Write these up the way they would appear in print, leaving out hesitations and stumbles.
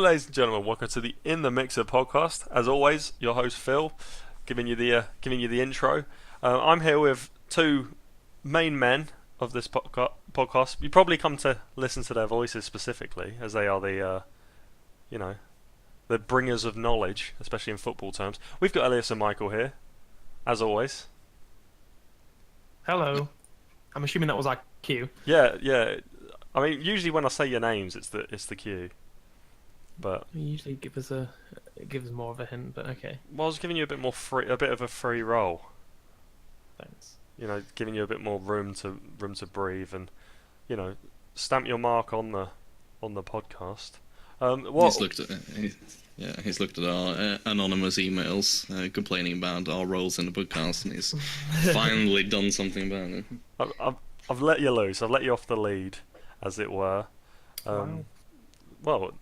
ladies and gentlemen, welcome to the In the Mixer podcast. As always, your host Phil, giving you the intro. I'm here with two main men of this podcast. You probably come to listen to their voices specifically, as they are the bringers of knowledge, especially in football terms. We've got Elias and Michael here, as always. Hello. I'm assuming that was our cue. Yeah. I mean, usually when I say your names, it's the cue. But You usually give us more of a hint, but okay. well, I was giving you a bit of a free roll. Thanks. Giving you a bit more room to breathe and stamp your mark on the podcast. He's looked at he's looked at our anonymous emails complaining about our roles in the podcast, and he's finally done something about it. I've let you loose. I've let you off the lead, as it were. Wow. Well,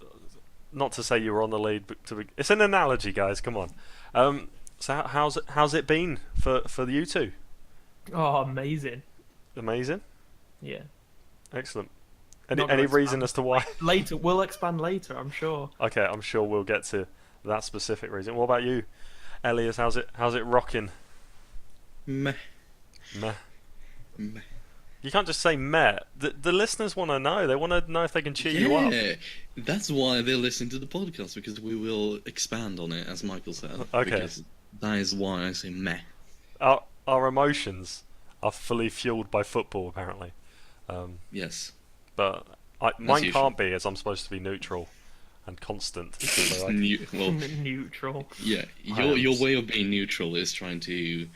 not to say you were on the lead, but it's an analogy, guys. Come on. So how's it been for you two? Oh, amazing. Amazing. Yeah. Excellent. Not Any gonna reason expand. as to why? Later, we'll expand later, I'm sure. Okay, I'm sure we'll get to that specific reason. What about you, Elias? How's it rocking? Meh. Meh. Meh. You can't just say meh. The listeners want to know. They want to know if they can cheer you up. Yeah, that's why they listen to the podcast, because we will expand on it, as Michael said. Okay. Because that is why I say meh. Our emotions are fully fueled by football, apparently. Yes. But mine usual. can't be, as I'm supposed to be neutral and constant. So Well, Neutral. yeah, your way of being neutral is trying to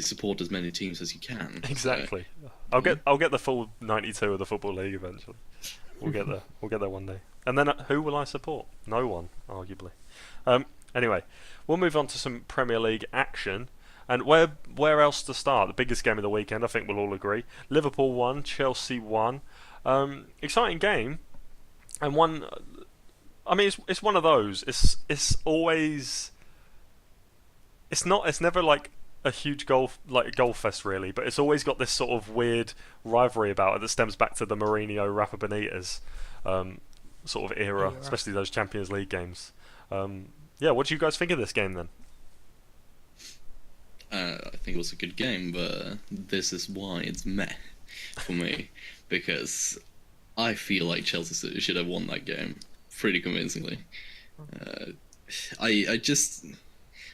support as many teams as you can. exactly. I'll get the full 92 of the football league eventually. We'll get there. We'll get there one day. And then who will I support? No one, arguably. Anyway, we'll move on to some Premier League action. And where else to start? The biggest game of the weekend, I think we'll all agree. Liverpool won, Chelsea won. Exciting game, and one. I mean, it's one of those. It's always. It's never like a huge a golf fest really, but it's always got this sort of weird rivalry about it that stems back to the Mourinho Rafa Benitez sort of era, especially those Champions League games. Yeah, what do you guys think of this game then? I think it was a good game, but this is why it's meh for me, because I feel like Chelsea should have won that game pretty convincingly. I just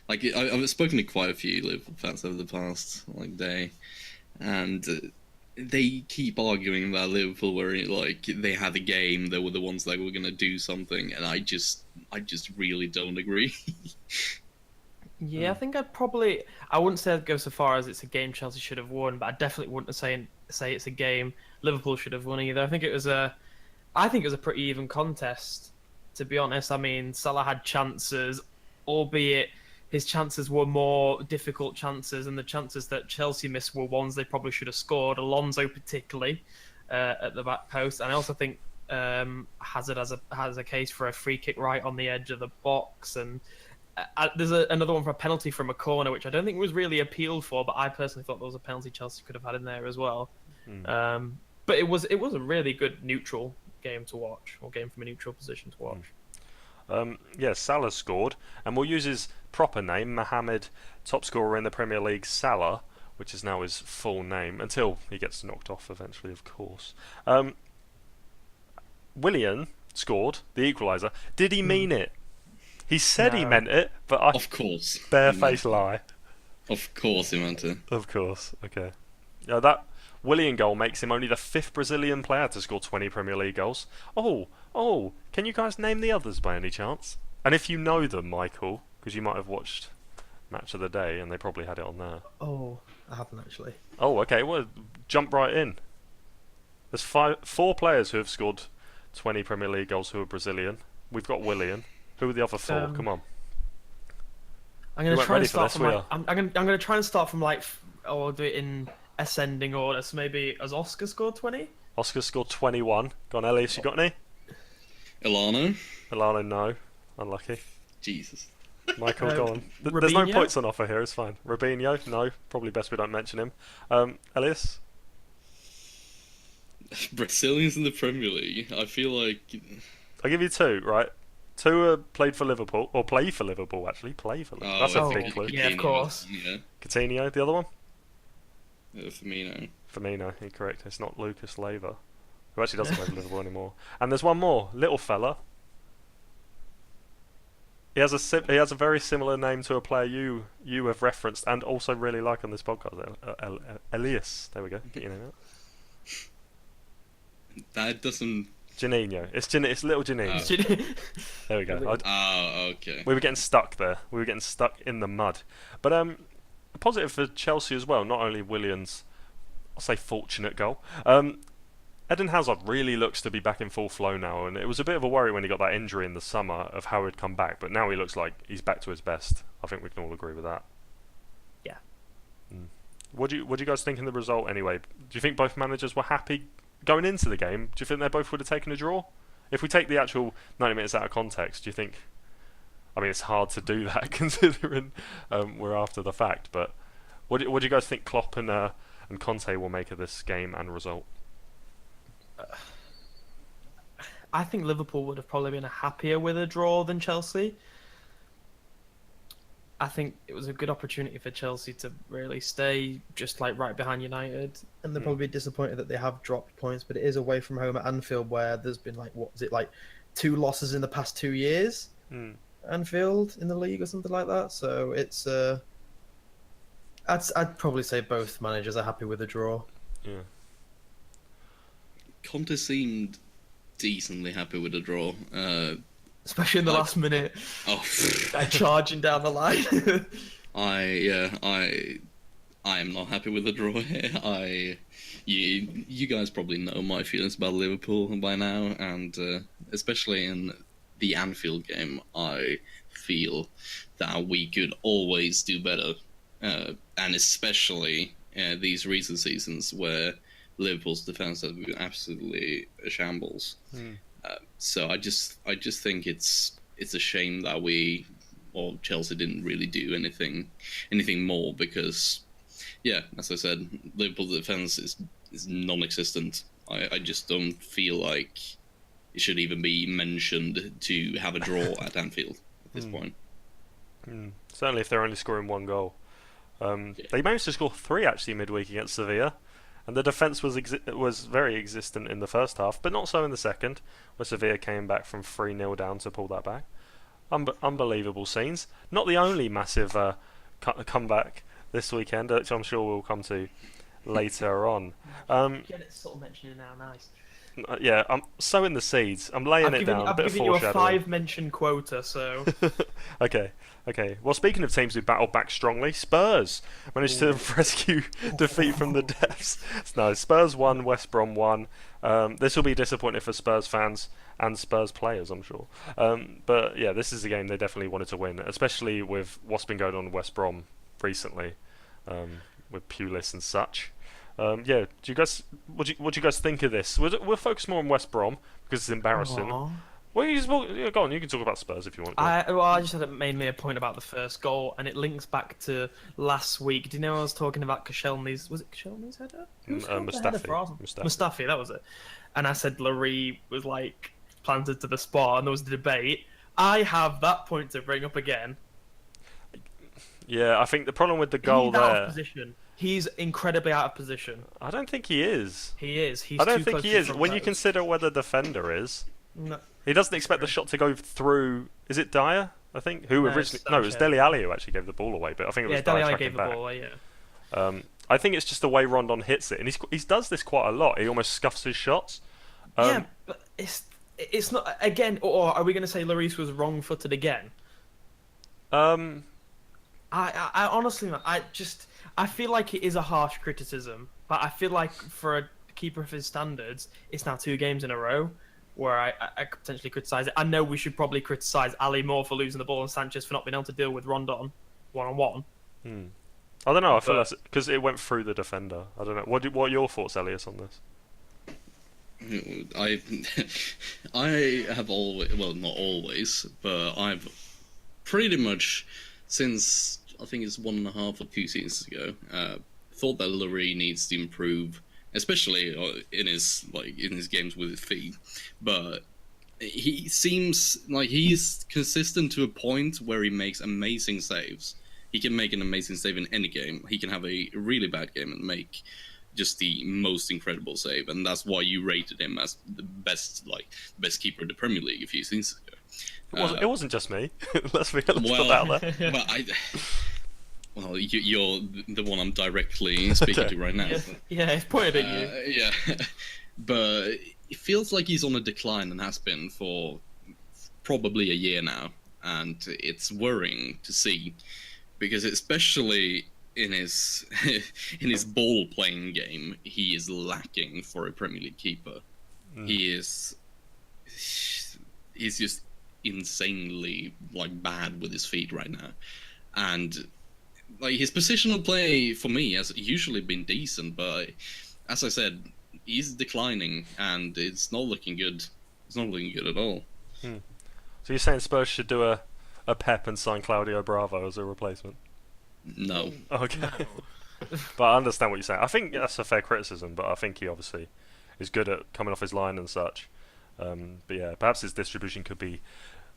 like I've spoken to quite a few Liverpool fans over the past day, and they keep arguing that Liverpool were they had a game, they were the ones that were gonna do something, and I just really don't agree. Yeah, I think I wouldn't say I'd go so far as it's a game Chelsea should have won, but I definitely wouldn't say it's a game Liverpool should have won either. I think it was a pretty even contest, to be honest. I mean, Salah had chances, albeit his chances were more difficult chances, and the chances that Chelsea missed were ones they probably should have scored. Alonso particularly at the back post, and I also think Hazard has a case for a free kick right on the edge of the box, and there's another one for a penalty from a corner, which I don't think was really appealed for, but I personally thought there was a penalty Chelsea could have had in there as well. But it was a really good neutral game to watch, or game from a neutral position to watch. Yeah, Salah scored, and we'll use his proper name, Mohamed, top scorer in the Premier League, Salah, which is now his full name, until he gets knocked off eventually, of course. Willian scored the equaliser. Did he mean it? He said he meant it, but Of course. Barefaced lie. Of course he meant it. Of course, okay. That Willian goal makes him only the 5th Brazilian player to score 20 Premier League goals. Oh, can you guys name the others by any chance? And if you know them, Michael, because you might have watched Match of the Day and they probably had it on there. Oh, I haven't actually. Oh, okay, well, jump right in. There's 4 players who have scored 20 Premier League goals who are Brazilian. We've got Willian. Who are the other 4? Come on. I'm gonna try and start from we I'm gonna try and start from or do it in ascending order. So maybe has Oscar scored 20? Oscar scored 21. Go on, Elias, you got any? Elano? Elano, no. Unlucky. Jesus. Michael, go on. There's no points on offer here, it's fine. Robinho, no. Probably best we don't mention him. Elias? Brazilians in the Premier League. I feel like I'll give you 2, right? Tua played for Liverpool, or play for Liverpool actually. Play for Liverpool. That's a big clue. Yeah, of course. Yeah, Coutinho, the other one. Firmino. Firmino, incorrect. It's not Lucas Leiva, who actually doesn't play for Liverpool anymore. And there's one more, little fella. He has a very similar name to a player you have referenced and also really like on this podcast. Elias. There we go. Get your name out. That doesn't. Janino. It's little Janino. There we go. Oh, okay. We were getting stuck there. We were getting stuck in the mud. But a positive for Chelsea as well. Not only Williams, I'll say fortunate goal. Eden Hazard really looks to be back in full flow now, and it was a bit of a worry when he got that injury in the summer of how he'd come back. But now he looks like he's back to his best. I think we can all agree with that. Yeah. What do you guys think in the result anyway? Do you think both managers were happy going into the game? Do you think they both would have taken a draw? If we take the actual 90 minutes out of context, do you think... I mean, it's hard to do that considering we're after the fact, but what do you guys think Klopp and Conte will make of this game and result? I think Liverpool would have probably been happier with a draw than Chelsea. I think it was a good opportunity for Chelsea to really stay just like right behind United. And they're probably disappointed that they have dropped points, but it is away from home at Anfield where there's been like, what is it, like 2 losses in the past 2 years? Anfield in the league or something like that. So it's I'd probably say both managers are happy with a draw. Yeah. Conte seemed decently happy with a draw. Especially in the last minute. Oh, Charging down the line. I am not happy with the draw here. You guys probably know my feelings about Liverpool by now, and especially in the Anfield game, I feel that we could always do better, and especially these recent seasons where Liverpool's defense has been absolutely a shambles. So I just think it's a shame that Chelsea didn't really do anything more, because as I said, Liverpool's defense is non-existent. I just don't feel like it should even be mentioned to have a draw at Anfield at this point. Certainly if they're only scoring 1 goal. They managed to score 3 actually midweek against Sevilla. And the defence was very existent in the first half, but not so in the second, where Sevilla came back from 3-0 down to pull that back. Unbelievable scenes. Not the only massive comeback this weekend, which I'm sure we'll come to later on. Get it sort of mentioned now, nice. I'm sowing the seeds. I'm laying it down. I've given you a 5-mention quota, so... Okay. Well, speaking of teams who battled back strongly, Spurs managed to rescue defeat from the depths. No, Spurs won, West Brom won. This will be disappointing for Spurs fans and Spurs players, I'm sure. But yeah, this is a game they definitely wanted to win, especially with what's been going on in West Brom recently, with Pulis and such. What do you guys think of this? We'll focus more on West Brom because it's embarrassing. Aww. Well, go on. You can talk about Spurs if you want. I just had it made me a point about the first goal, and it links back to last week. Do you know I was talking about Koscielny's? Was it Koscielny's header? Mustafi, that was it. And I said Lloris was like planted to the spot, and there was the debate. I have that point to bring up again. Yeah, I think the problem with the goal He's out there. of position. He's incredibly out of position. I don't think he is. He is. I don't think he is. When you consider where the defender is. No. He doesn't expect the shot to go through. Is it Dyer? I think who originally. No, it was Dele Alli who actually gave the ball away. But I think it was Dyer Dele Alli tracking gave back. the ball away. Yeah. I think it's just the way Rondon hits it, and he does this quite a lot. He almost scuffs his shots. Yeah, but it's not again. Or are we going to say Lloris was wrong-footed again? I honestly, I feel like it is a harsh criticism, but I feel like for a keeper of his standards, it's now 2 games in a row where I could potentially criticise it. I know we should probably criticise Ali more for losing the ball and Sanchez for not being able to deal with Rondon one-on-one. I don't know. I feel that's because it went through the defender. I don't know. What are your thoughts, Elias, on this? I have always, well, not always, but I've pretty much since I think it's 1.5 or 2 seasons ago, thought that Lloris needs to improve, especially in his games with his feet. But he seems like he's consistent to a point where he makes amazing saves. He can make an amazing save in any game. He can have a really bad game and make just the most incredible save, and that's why you rated him as the best keeper in the Premier League a few seasons ago. It wasn't just me. let's put that out there. You're the one I'm directly speaking to right now. Yeah, it's pointed at you. Yeah, but it feels like he's on a decline and has been for probably a year now, and it's worrying to see, because especially in his ball playing game, he is lacking for a Premier League keeper. He's just insanely bad with his feet right now, and his positional play for me has usually been decent, but as I said, he's declining and it's not looking good. It's not looking good at all. So you're saying Spurs should do a Pep and sign Claudio Bravo as a replacement? No. Okay. But I understand what you're saying. I think that's a fair criticism, but I think he obviously is good at coming off his line and such. But yeah, perhaps his distribution could be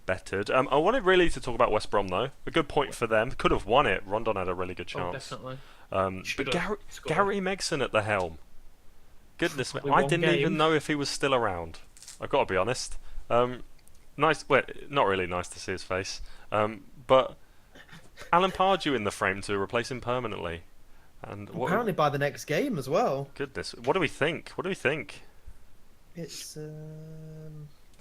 bettered. I wanted really to talk about West Brom though. A good point for them. Could have won it. Rondon had a really good chance. Oh, definitely. But Gary Megson at the helm. Goodness me, I didn't even know if he was still around. I've got to be honest. Nice. Well, not really nice to see his face. But Alan Pardew in the frame to replace him permanently. And apparently by the next game as well. Goodness, what do we think? It's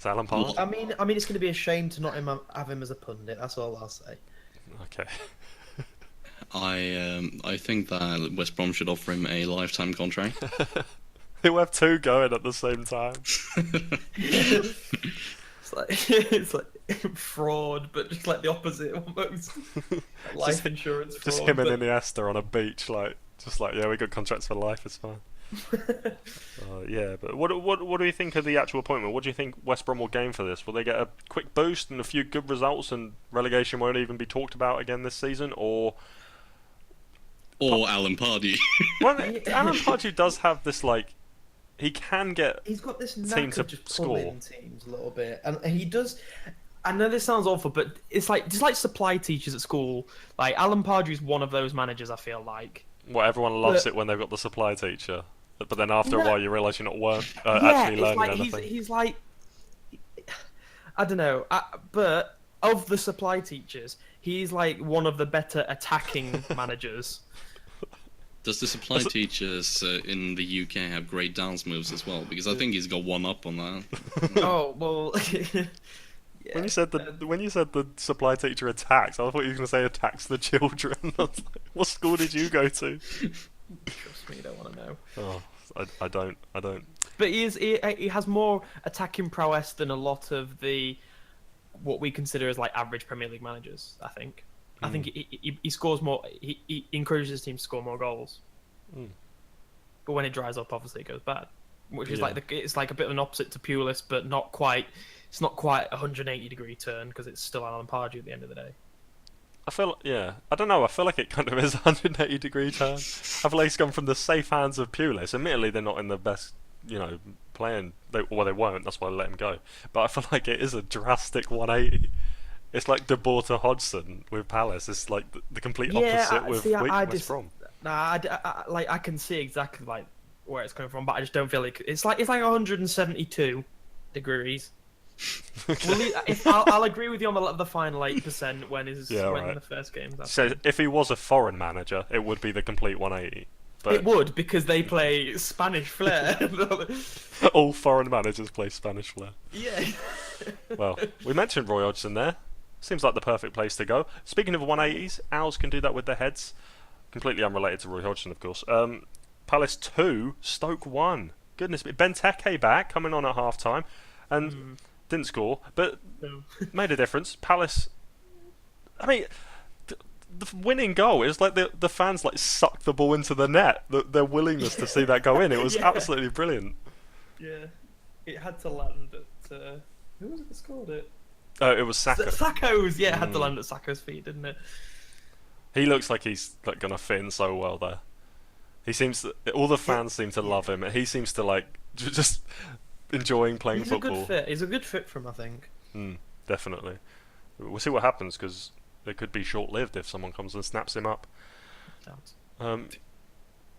Alan Pardew. I mean, it's going to be a shame to not have him as a pundit. That's all I'll say. Okay. I think that West Brom should offer him a lifetime contract. He'll have two going at the same time. It's like fraud, but just like the opposite almost. Life insurance fraud. Just him and Iniesta on a beach, yeah, we got contracts for life. It's fine. Yeah, but what do you think of the actual appointment? What do you think West Brom will gain for this? Will they get a quick boost and a few good results, and relegation won't even be talked about again this season, or Alan Pardew? Well, Alan Pardew does have this he can get. He's got this team knack to of just score pulling teams a little bit, and he does. I know this sounds awful, but it's just like supply teachers at school. Like Alan Pardew's one of those managers. I feel like. Well, everyone loves it when they've got the supply teacher, but then after a while you realise you're not yeah, actually learning anything. He's like, I don't know, but of the supply teachers, he's like one of the better attacking managers. Does the supply teachers in the UK have great dance moves as well? Because I think he's got one up on that. Oh well. Yeah. When you said the supply teacher attacks, I thought you were going to say attacks the children. I was like, what school did you go to? Trust me, you don't want to know. Oh, I don't. But he has more attacking prowess than a lot of what we consider as average Premier League managers. I think. I think he scores more. He encourages his team to score more goals. But when it dries up, obviously it goes bad. Which is it's like a bit of an opposite to Pulis, but not quite. It's not quite a 180-degree turn because it's still Alan Pardew at the end of the day. I don't know. I feel like it kind of is a 180-degree turn. I feel like he's gone from the safe hands of Pulis. Admittedly, they're not in the best, playing. They won't. That's why I let him go. But I feel like it is a drastic 180. It's like De Boer to Hodgson with Palace. It's like the complete opposite with West Brom. I can see exactly where it's coming from, but I just don't feel like it's like 172 degrees. I'll agree with you on the final 8% when the first game. So if he was a foreign manager, it would be the complete 180. But it would, because they play Spanish flair. All foreign managers play Spanish flair. Yeah. Well, we mentioned Roy Hodgson there. Seems like the perfect place to go. Speaking of 180s, Owls can do that with their heads. Completely unrelated to Roy Hodgson, of course. Palace 2, Stoke 1. Goodness me. Benteke back, coming on at half-time. And didn't score, but made a difference. Palace... I mean, the winning goal is like the fans sucked the ball into the net. Their willingness to see that go in. It was absolutely brilliant. Yeah. It had to land at... who was it that scored it? It was Saka. Sacco's, it had to land at Sacco's feet, didn't it? He looks like he's going to fit in so well there. He seems all the fans seem to love him. He seems to just enjoying playing He's football. a good fit. He's a good fit for him, I think. Definitely. We'll see what happens because it could be short-lived if someone comes and snaps him up.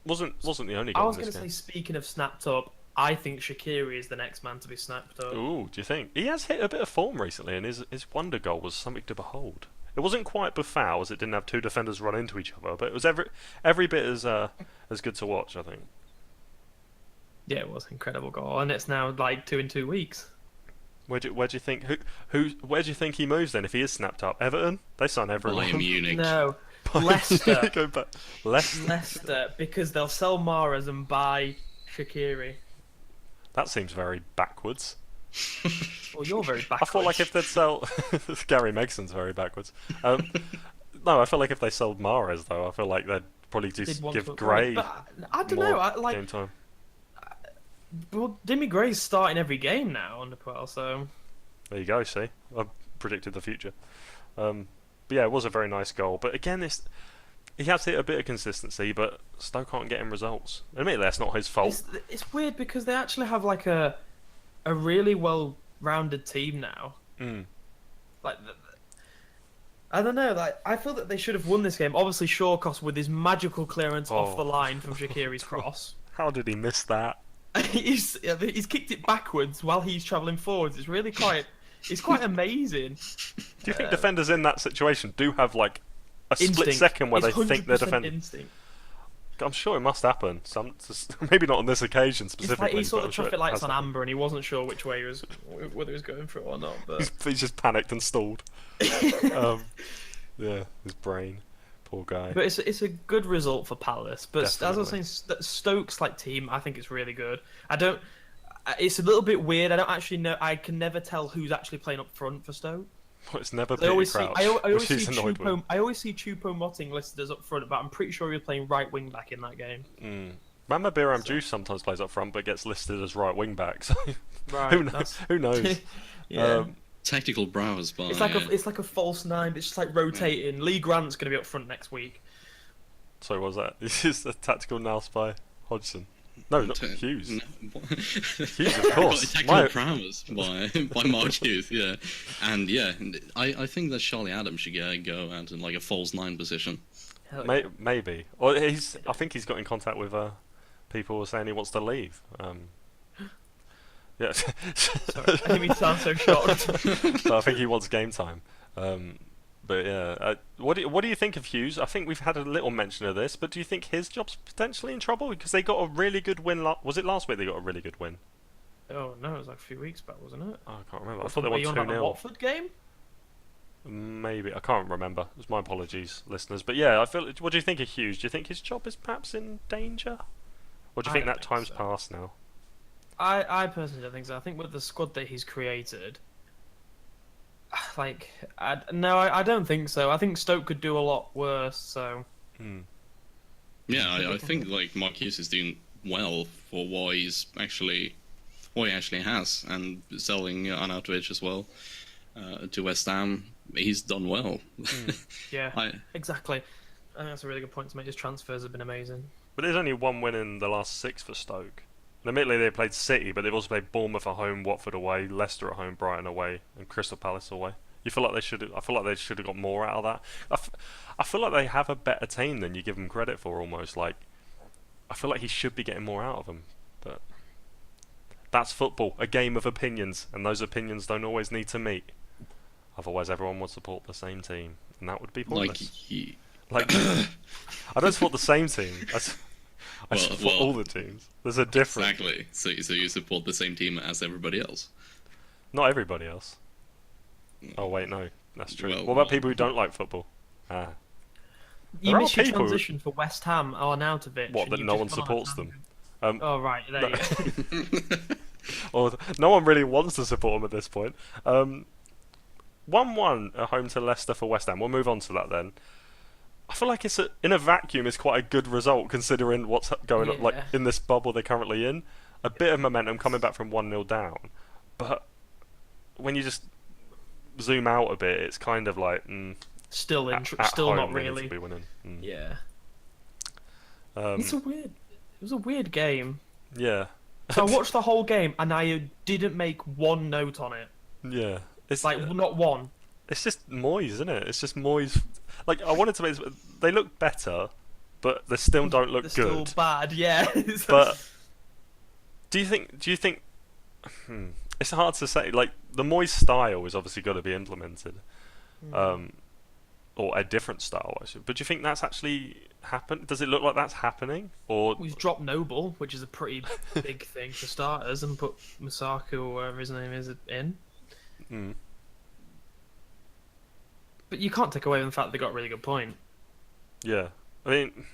Wasn't the only goal I was in going this to game. say, speaking of snapped up, I think Shaqiri is the next man to be snapped up. Ooh, do you think? He has hit a bit of form recently, and his wonder goal was something to behold. It wasn't quite Buffal, as it didn't have two defenders run into each other, but it was every bit as good to watch, I think. Yeah, it was an incredible goal, and it's now like 2 in 2 weeks. Where do you think where do you think he moves then if he is snapped up? Everton? They sign everyone. Bayern Munich. No, Leicester. Go back. Leicester. Leicester, because they'll sell Mahrez and buy Shaqiri. That seems very backwards. Well, you're very I backwards. feel like if they'd sell Gary Megson's very backwards. No, I feel like if they sold Mahrez though, I feel like they'd probably just give Gray But I don't more know. game time. Well, Demi Gray's starting every game now under Puel, so There you go. See, I predicted the future. But yeah, it was a very nice goal. But again, he has hit a bit of consistency, but Stoke can't get him results. Admittedly, that's not his fault. it's weird because they actually have like a really well-rounded team now. Like, I don't know. Like, I feel that they should have won this game. Obviously, Shawcross with his magical clearance off the line from Shaqiri's cross. How did he miss that? he's kicked it backwards while he's travelling forwards. It's really it's quite amazing. Do you think defenders in that situation do have like a split Instinct. second where It's they think they're 100% defending? instinct. I'm sure it must happen. Maybe not on this occasion It's specifically. like he saw but the I'm sure traffic it lights has on happened. amber and he wasn't sure which way whether he was going through or not. But He's just panicked and stalled. Yeah, his brain. Poor guy. But it's a good result for Palace. But as I was Definitely. saying, Stokes like team, I think it's really good. It's a little bit weird. I don't actually know. I can never tell who's actually playing up front for Stoke. Well, it's never I Peter always see Crouch, I always which see he's annoyed with. I always see Choupo-Moting listed as up front, but I'm pretty sure he was playing right wing back in that game. Mama Biram Juice sometimes plays up front, but gets listed as right wing back. So Right. who knows? Yeah. Tactical browse by. It's like a false nine. It's just like rotating. Lee Grant's going to be up front next week. So what was that? This is a tactical nous by Hodgson. No, not Hughes. No, Hughes, of course. Tactical prowess by Mark Hughes, yeah. And yeah, I think that Charlie Adams should go out in like a false nine position. Hell yeah. Maybe. Or I think he's got in contact with people saying he wants to leave. Yeah. Sorry, I didn't mean to sound so shocked. So I think he wants game time. But yeah, what do you think of Hughes? I think we've had a little mention of this, but do you think his job's potentially in trouble because they got a really good win? Was it last week they got a really good win? Oh no, it was like a few weeks back, wasn't it? Oh, I can't remember. I thought they won Were you on about the 2-0. Watford game? Maybe I can't remember. It's my apologies, listeners. But yeah, What do you think of Hughes? Do you think his job is perhaps in danger, or do you I think don't that think time's so. passed now? I personally don't think so. I think with the squad that he's created, like, I don't think so. I think Stoke could do a lot worse. So Yeah, I think like Mark Hughes is doing well for what he actually has, and selling Arnautovic as well to West Ham. He's done well. yeah, exactly. I think that's a really good point to make. His transfers have been amazing. But there's only one win in the last 6 for Stoke. And admittedly, they played City, but they've also played Bournemouth at home, Watford away, Leicester at home, Brighton away, and Crystal Palace away. I feel like they should have got more out of that. I feel like they have a better team than you give them credit for. Almost like I feel like he should be getting more out of them, but that's football, a game of opinions, and those opinions don't always need to meet. Otherwise, everyone would support the same team, and that would be pointless. I don't support the same team. I support all the teams. There's a difference. Exactly. So you support the same team as everybody else. Not everybody else. Oh wait, no, that's true. Well, what about people who don't like football? You There are missed your people who- transition for West Ham Arnautovic. What, and that you've no just one gone on a supports them? tangent. Oh right, there you go. Or no one really wants to support them at this point. 1-1 at home to Leicester for West Ham. We'll move on to that then. I feel like in a vacuum, it's quite a good result considering what's going on, like Yeah. in this bubble they're currently in. A bit of momentum coming back from 1-0 down, but when you just zoom out a bit, it's kind of like Still at still home, not they need really. to be winning. Yeah. Um, It was a weird game. Yeah, So I watched the whole game and I didn't make one note on it. Yeah, it's Like not one. It's just Moyes, isn't it? It's just Moyes. Like I wanted to make. They look better, but they still don't look They're good. still bad, yeah. But do you think? It's hard to say. Like the Moyes style is obviously got to be implemented, or a different style, actually. But do you think that's actually happened? Does it look like that's happening? Or We've dropped Noble, which is a pretty big thing for starters, and put Masako or whatever his name is in. Mm. But you can't take away from the fact they got a really good point. Yeah, I mean,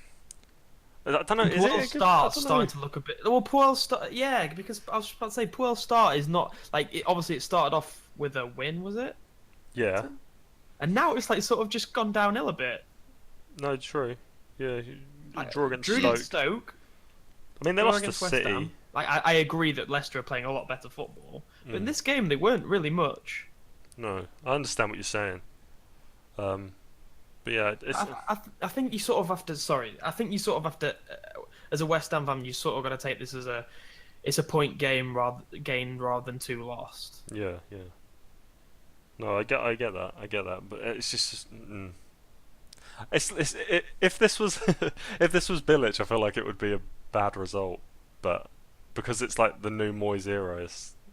I don't know. Is it a Puel's good- I start don't know. starting to look a bit. Well, Puel's start, yeah, because I was about to say Puel's start is not like obviously it started off with a win, was it? Yeah. And now it's like sort of just gone downhill a bit. No, true. Yeah, draw against Drew Stoke. against Stoke. I mean, they Draw lost to against West City. Ham. Like I agree that Leicester are playing a lot better football, but in this game they weren't really much. No, I understand what you're saying. But yeah, it's I think you sort of have to. Sorry, I think you sort of have to. As a West Ham fan, you sort of got to take this as it's a point game gained rather than 2 lost. yeah. No, I get that, but it's just. If this was if this was Bilic, I feel like it would be a bad result, but because it's like the new Moyes era,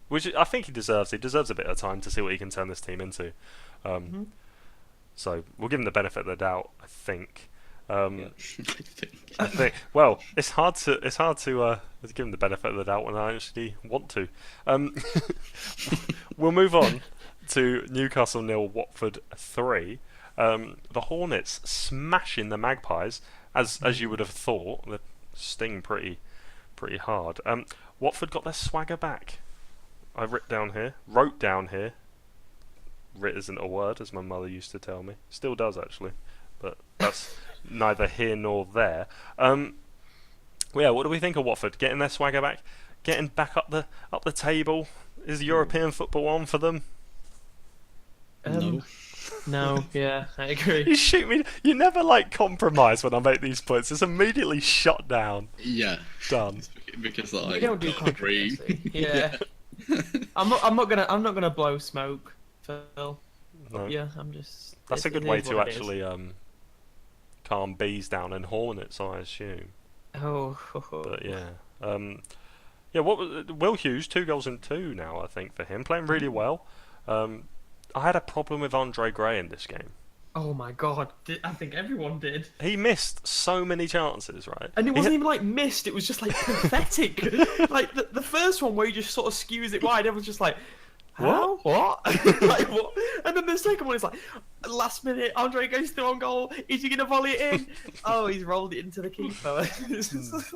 which I think he deserves. He deserves a bit of time to see what he can turn this team into. So we'll give him the benefit of the doubt. I think. I think. Well, it's hard to give him the benefit of the doubt when I actually want to. We'll move on to Newcastle 0, Watford 3. The Hornets smashing the Magpies, as you would have thought. They sting pretty hard. Watford got their swagger back. I wrote down here. Writ isn't a word, as my mother used to tell me. Still does, actually. But that's neither here nor there. Well, yeah, what do we think of Watford? Getting their swagger back? Getting back up the table? Is European football on for them? No. No, yeah, I agree. You shoot me. You never compromise when I make these points. It's immediately shut down. Yeah. Done. Because We I don't do agree. controversy. Yeah. I'm not gonna blow smoke, Phil. No. Yeah, I'm just. That's a it good way is to what it is. actually calm bees down and hornets, I assume. Oh. But yeah. Yeah. What was Will Hughes? 2 goals in 2 now, I think, for him, playing really well. I had a problem with Andre Gray in this game. Oh my god! I think everyone did. He missed so many chances, right? And it wasn't even missed. It was just pathetic. Like the first one where he just sort of skews it wide. Everyone's just like, how? What? What? And then the second one is last minute. Andre goes through on goal. Is he gonna volley it in? Oh, he's rolled it into the keeper. It's just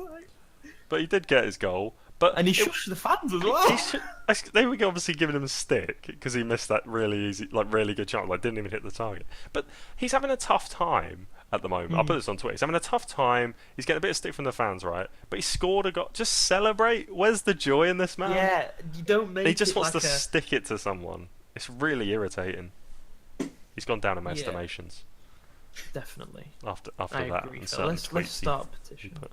But he did get his goal. And he shushed the fans as well. They were obviously giving him a stick because he missed that really easy, really good chance. Didn't even hit the target. But he's having a tough time at the moment. I'll put this on Twitter. He's having a tough time. He's getting a bit of stick from the fans, right? But he scored a goal. Just celebrate. Where's the joy in this man? Yeah, you don't make. He just it wants to like stick it to someone. It's really irritating. He's gone down in my estimations Definitely. after I that. agree. And So certain let's tweets he start a petition. put.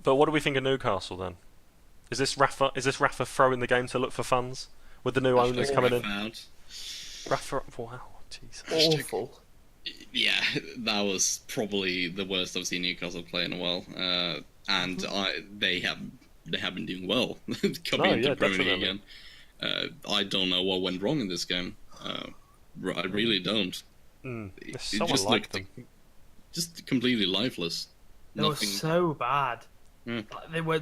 But what do we think of Newcastle then? Is this Rafa throwing the game to look for funds with the new owners coming in? Rafa, wow, Jesus. Awful. Yeah, that was probably the worst I've seen Newcastle play in a while, and they have been doing well coming into the Premier League again. I don't know what went wrong in this game. I really don't. It just looked just completely lifeless. They were so bad. They were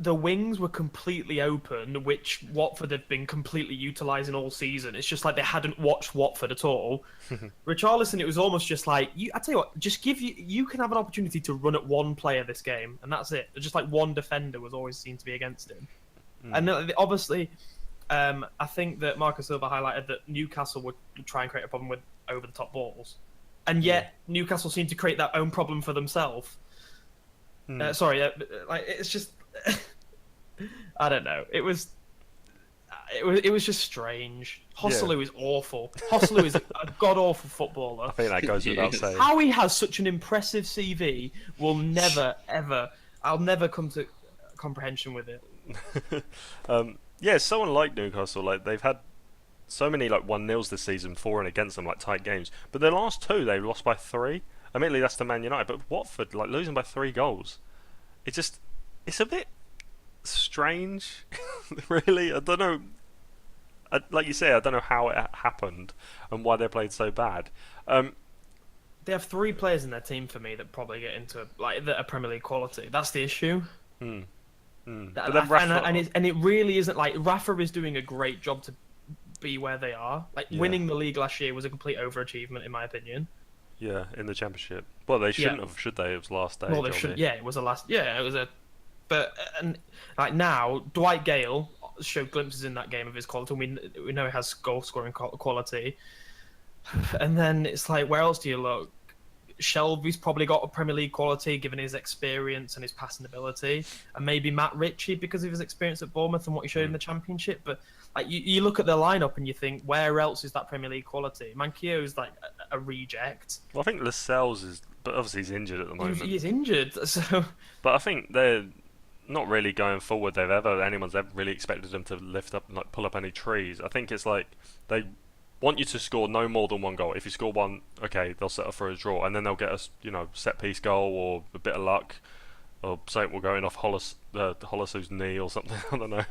the wings were completely open, which Watford have been completely utilising all season. It's just they hadn't watched Watford at all. Richarlison, it was almost just I tell you what, just you can have an opportunity to run at one player this game, and that's it. Just one defender was always seen to be against him. And obviously, I think that Marcus Silva highlighted that Newcastle would try and create a problem with over-the-top balls, and yet Newcastle seemed to create their own problem for themselves. It's just I don't know. It was just strange. Hosselu is awful. Hosselu is a god awful footballer. I think that goes without saying. How he has such an impressive CV will never ever. I'll never come to comprehension with it. Yeah, someone like Newcastle, like they've had so many like 1-0s this season for and against them, like tight games. But their last two, they lost by 3. Admittedly, that's to Man United, but Watford, like losing by 3 goals, it's a bit strange, really. I don't know. Like you say, I don't know how it happened and why they played so bad. They have 3 players in their team for me that probably get into like that are Premier League quality. That's the issue. But then And it really isn't like Rafa is doing a great job to be where they are. Like winning the league last year was a complete overachievement in my opinion. Yeah, in the Championship. Well, they shouldn't have, should they? It was last day. Well, they should. Yeah, it was a last. Yeah, it was a. But and like now, Dwight Gale showed glimpses in that game of his quality. We know he has goal scoring quality. And then it's like, where else do you look? Shelby's probably got a Premier League quality given his experience and his passing ability, and maybe Matt Ritchie because of his experience at Bournemouth and what he showed in the Championship. But like you look at the lineup and you think, where else is that Premier League quality? Manquillo's like a reject. Well, I think Lascelles is, but obviously he's injured at the moment. He's injured, so. But I think they're not really going forward. Anyone's ever really expected them to lift up and like pull up any trees. I think it's like they want you to score no more than 1 goal. If you score 1, okay, they'll settle for a draw, and then they'll get a set piece goal or a bit of luck, or something will go in off Hollisu's knee or something. I don't know.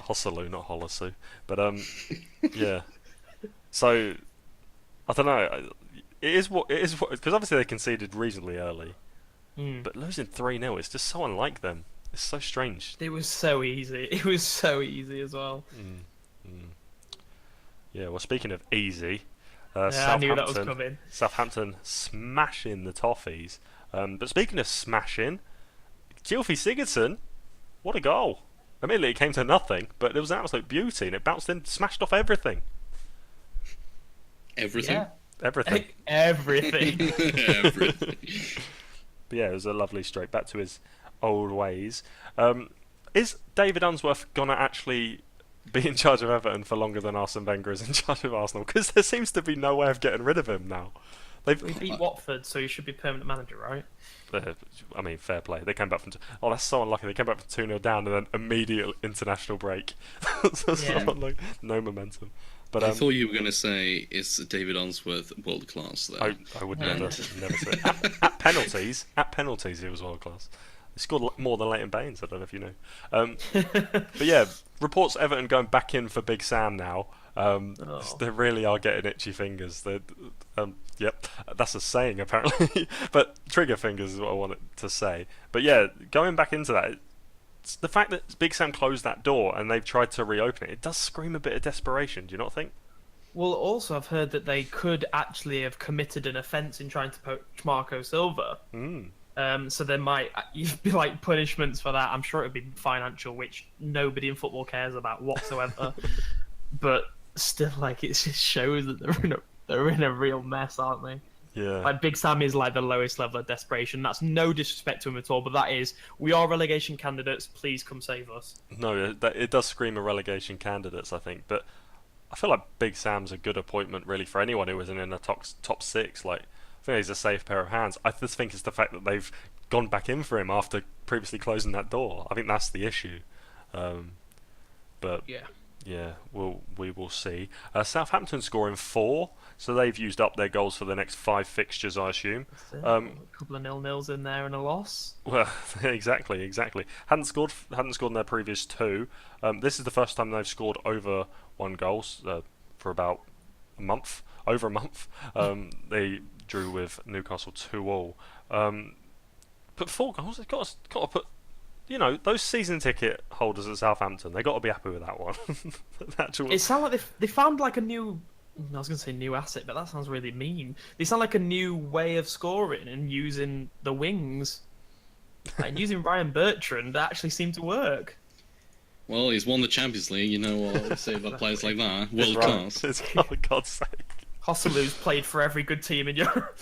Hosselu, not Holisu. But yeah. So I don't know. It is what because obviously they conceded reasonably early, but losing 3-0, it's just so unlike them. It's so strange. It was so easy. It was so easy as well. Yeah, well, speaking of easy, I knew that was coming. Southampton smashing the Toffees. But speaking of smashing, Gylfi Sigurdsson, what a goal. Admittedly, it came to nothing, but it was an absolute beauty, and it bounced in, smashed off everything. Everything? Yeah. Everything. Everything. Everything. But yeah, it was a lovely stroke back to his old ways. Is David Unsworth going to actually be in charge of Everton for longer than Arsene Wenger is in charge of Arsenal? Because there seems to be no way of getting rid of him now. We beat Watford, so he should be permanent manager, right? I mean, fair play. They came back from... Oh, that's so unlucky. They came back from 2-0 down and then immediate international break. No momentum. But I thought you were going to say, is David Unsworth world class, though? I would never say it. At penalties, he was world class. He scored more than Leighton Baines. I don't know if you know. But yeah, reports Everton going back in for Big Sam now. They really are getting itchy fingers. Yep, that's a saying apparently. But trigger fingers is what I wanted to say. But yeah, going back into that, it's the fact that Big Sam closed that door and they've tried to reopen it does scream a bit of desperation. Do you not think? Well, also I've heard that they could actually have committed an offence in trying to poach Marco Silva. So there might be like punishments for that. I'm sure it'd be financial, which nobody in football cares about whatsoever. But still, like, it just shows that they're in a real mess, aren't they? Yeah. Like, Big Sam is like the lowest level of desperation. That's no disrespect to him at all, but that is, we are relegation candidates. Please come save us. No, it does scream of relegation candidates, I think. But I feel like Big Sam's a good appointment, really, for anyone who isn't in the top 6. Like, I think he's a safe pair of hands. I just think it's the fact that they've gone back in for him after previously closing that door. I think that's the issue. But yeah, we will see. Southampton scoring 4, so they've used up their goals for the next 5 fixtures, I assume. A couple of 0-0s in there and a loss. Well, exactly. Hadn't scored in their previous 2. This is the first time they've scored over 1 goal for about a month. Over a month. They drew with Newcastle 2-2. But 4 goals, they've got to put. You know, those season ticket holders at Southampton, they got to be happy with that one. It sounds like they found like a new. I was going to say new asset, but that sounds really mean. They sound like a new way of scoring and using the wings. And using Ryan Bertrand actually seemed to work. Well, he's won the Champions League. You know what I say about players like that. World class. It's for God's sake. Hosselu's played for every good team in Europe.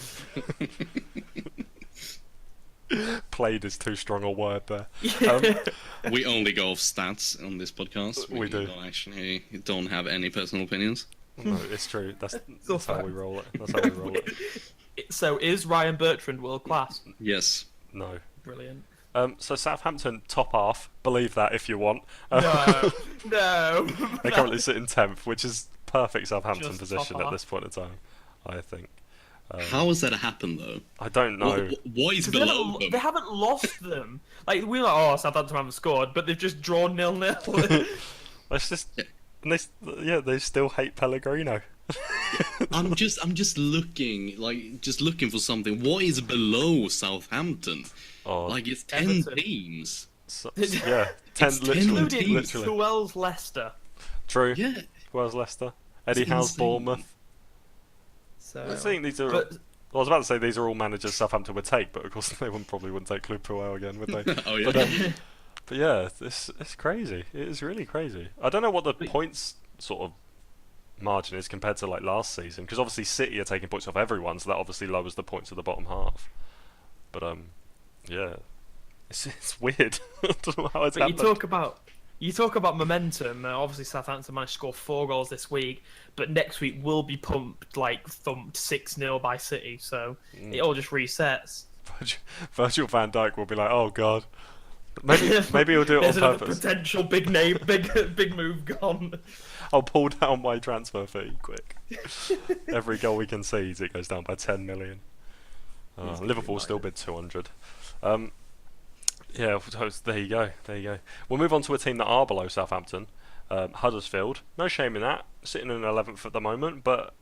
Played is too strong a word there. We only go off stats on this podcast. We do. Don't have any personal opinions. No, it's true. That's how we roll it. So is Ryan Bertrand world class? Yes. No. Brilliant. So Southampton top half. Believe that if you want. No, no. They currently sit in 10th, which is perfect Southampton Just position top at half. this point in time, I think. How has that happened though? I don't know. What is 'Cause below them? they haven't lost them. Like we're like, oh, Southampton haven't scored, but they've just drawn 0-0. It's just, and they still hate Pellegrino. I'm just looking for something. What is below Southampton? Oh, Like it's 10 Everton. teams. yeah, 10 It's 10 literally, teams. literally. Who else? Leicester. True. Yeah. Where's Leicester? Eddie It's Howe's insane. Bournemouth. So I think these are. But- I was about to say these are all managers Southampton would take, but of course they probably wouldn't take Club Puel again, would they? Oh yeah. But yeah, it's crazy. It is really crazy. I don't know what the points sort of margin is compared to like last season, because obviously City are taking points off everyone, so that obviously lowers the points of the bottom half. But yeah, it's weird. I don't know how it's But happened. you talk about momentum. Obviously, Southampton managed to score 4 goals this week, but next week will be thumped 6-0 by City. So it all just resets. Virgil van Dijk will be like, oh god. Maybe he'll do it on There's another purpose. potential big name, big move gone. I'll pull down my transfer fee quick. Every goal we concede, it goes down by 10 million. Liverpool still bid 200. Yeah, there you go. There you go. We'll move on to a team that are below Southampton, Huddersfield. No shame in that, sitting in 11th at the moment. But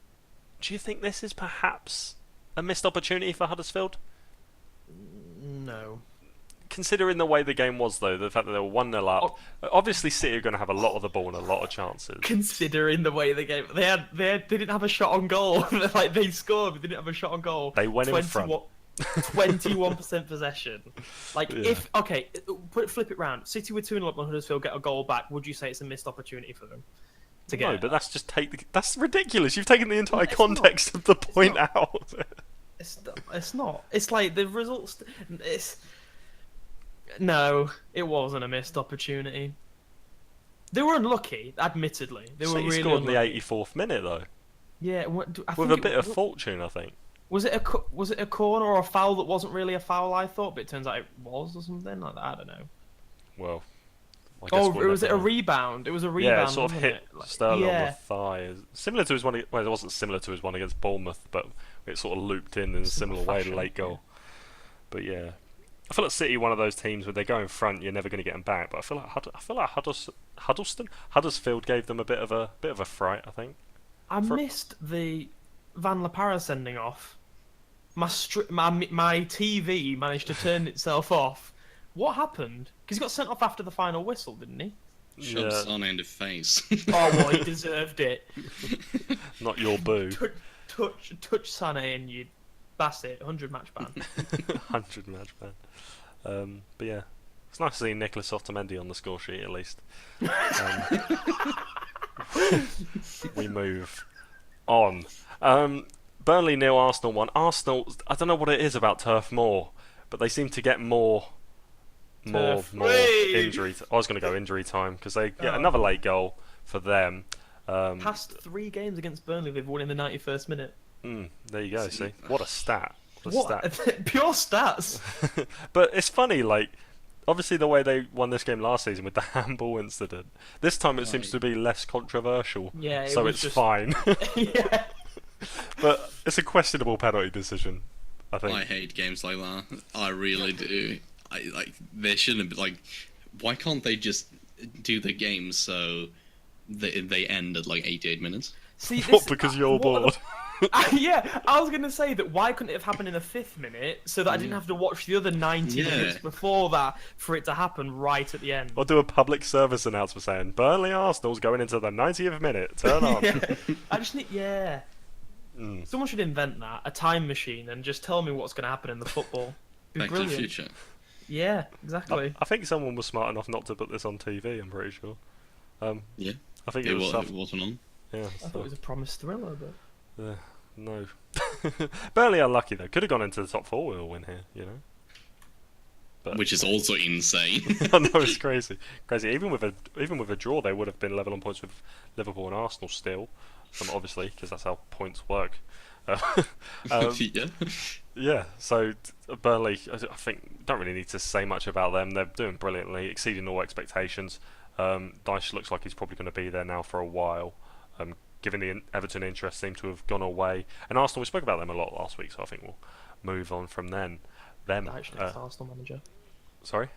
do you think this is perhaps a missed opportunity for Huddersfield? No. Considering the way the game was, though, the fact that they were 1-0 up, obviously City are going to have a lot of the ball and a lot of chances. Considering the way the game, they didn't have a shot on goal. They scored, but they didn't have a shot on goal. They went in front. 21% possession. Yeah. Flip it round. City were 2-0 up on Huddersfield, get a goal back. Would you say it's a missed opportunity for them to get? No, but that's just that's ridiculous. You've taken the entire It's context of the point out. It's not. It's like the results. No, it wasn't a missed opportunity. They were unlucky, admittedly. They were City really scored in the unlucky. 84th minute though, Yeah, with a bit of fortune, I think. Was it a corner or a foul that wasn't really a foul? I thought, but it turns out it was or something like that. I don't know. Well, I guess we'll Was it never a know. rebound? It was a rebound. Yeah, it sort of wasn't hit it? Like, Sterling on yeah. the thigh. Similar to his one. Well, it wasn't similar to his one against Bournemouth, but it sort of looped in a similar way, fashion, late goal. But yeah, I feel like City one of those teams where they go in front, you're never going to get them back. But I feel like Huddersfield gave them a bit of a fright. I think. I missed the Van La Parra sending off. My TV managed to turn itself off. What happened? Because he got sent off after the final whistle, didn't he? Shove Son in the face. Oh, well, he deserved it. Not your boo. Touch Sané and you. That's it. 100 match ban. 100 match ban. But yeah, it's nice to see Nicholas Otamendi on the score sheet at least. We move on. Burnley 0, Arsenal 1. Arsenal, I don't know what it is about Turf Moor, but they seem to get more injury. I was going to go injury time because they get another late goal for them. Past 3 games against Burnley, they've won in the 91st minute. There you go. See, what a stat. What? Pure stats. But it's funny, like, obviously the way they won this game last season with the handball incident. This time it seems to be less controversial. Yeah, so it's fine. Yeah. But it's a questionable penalty decision, I think. I hate games like that. I really do. They shouldn't be like. Why can't they just do the game so they end at like 88 minutes? See, What, because you're bored? Yeah, I was going to say that why couldn't it have happened in the 5th minute so that I didn't have to watch the other 90 minutes before that for it to happen right at the end? Or do a public service announcement saying, Burnley Arsenal's going into the 90th minute, turn on. Yeah. I just need, Someone should invent that, a time machine, and just tell me what's going to happen in the football. Be Back brilliant. to the Future. Yeah, exactly. I think someone was smart enough not to put this on TV, I'm pretty sure. Yeah. I think It was stuff. wasn't on. Yeah, I thought it was a promised thriller, but... no. Burnley unlucky though. Could have gone into the top 4 with a win here, you know. But Which is also insane. I know, it's crazy. Even with a draw, they would have been level on points with Liverpool and Arsenal still. Obviously, because that's how points work. Yeah. Yeah, so Burnley, I think, don't really need to say much about them. They're doing brilliantly, exceeding all expectations. Dyche looks like he's probably going to be there now for a while. Given the Everton interest seem to have gone away, and Arsenal, we spoke about them a lot last week, so I think we'll move on from then. Them. Actually, it's Arsenal manager. Sorry,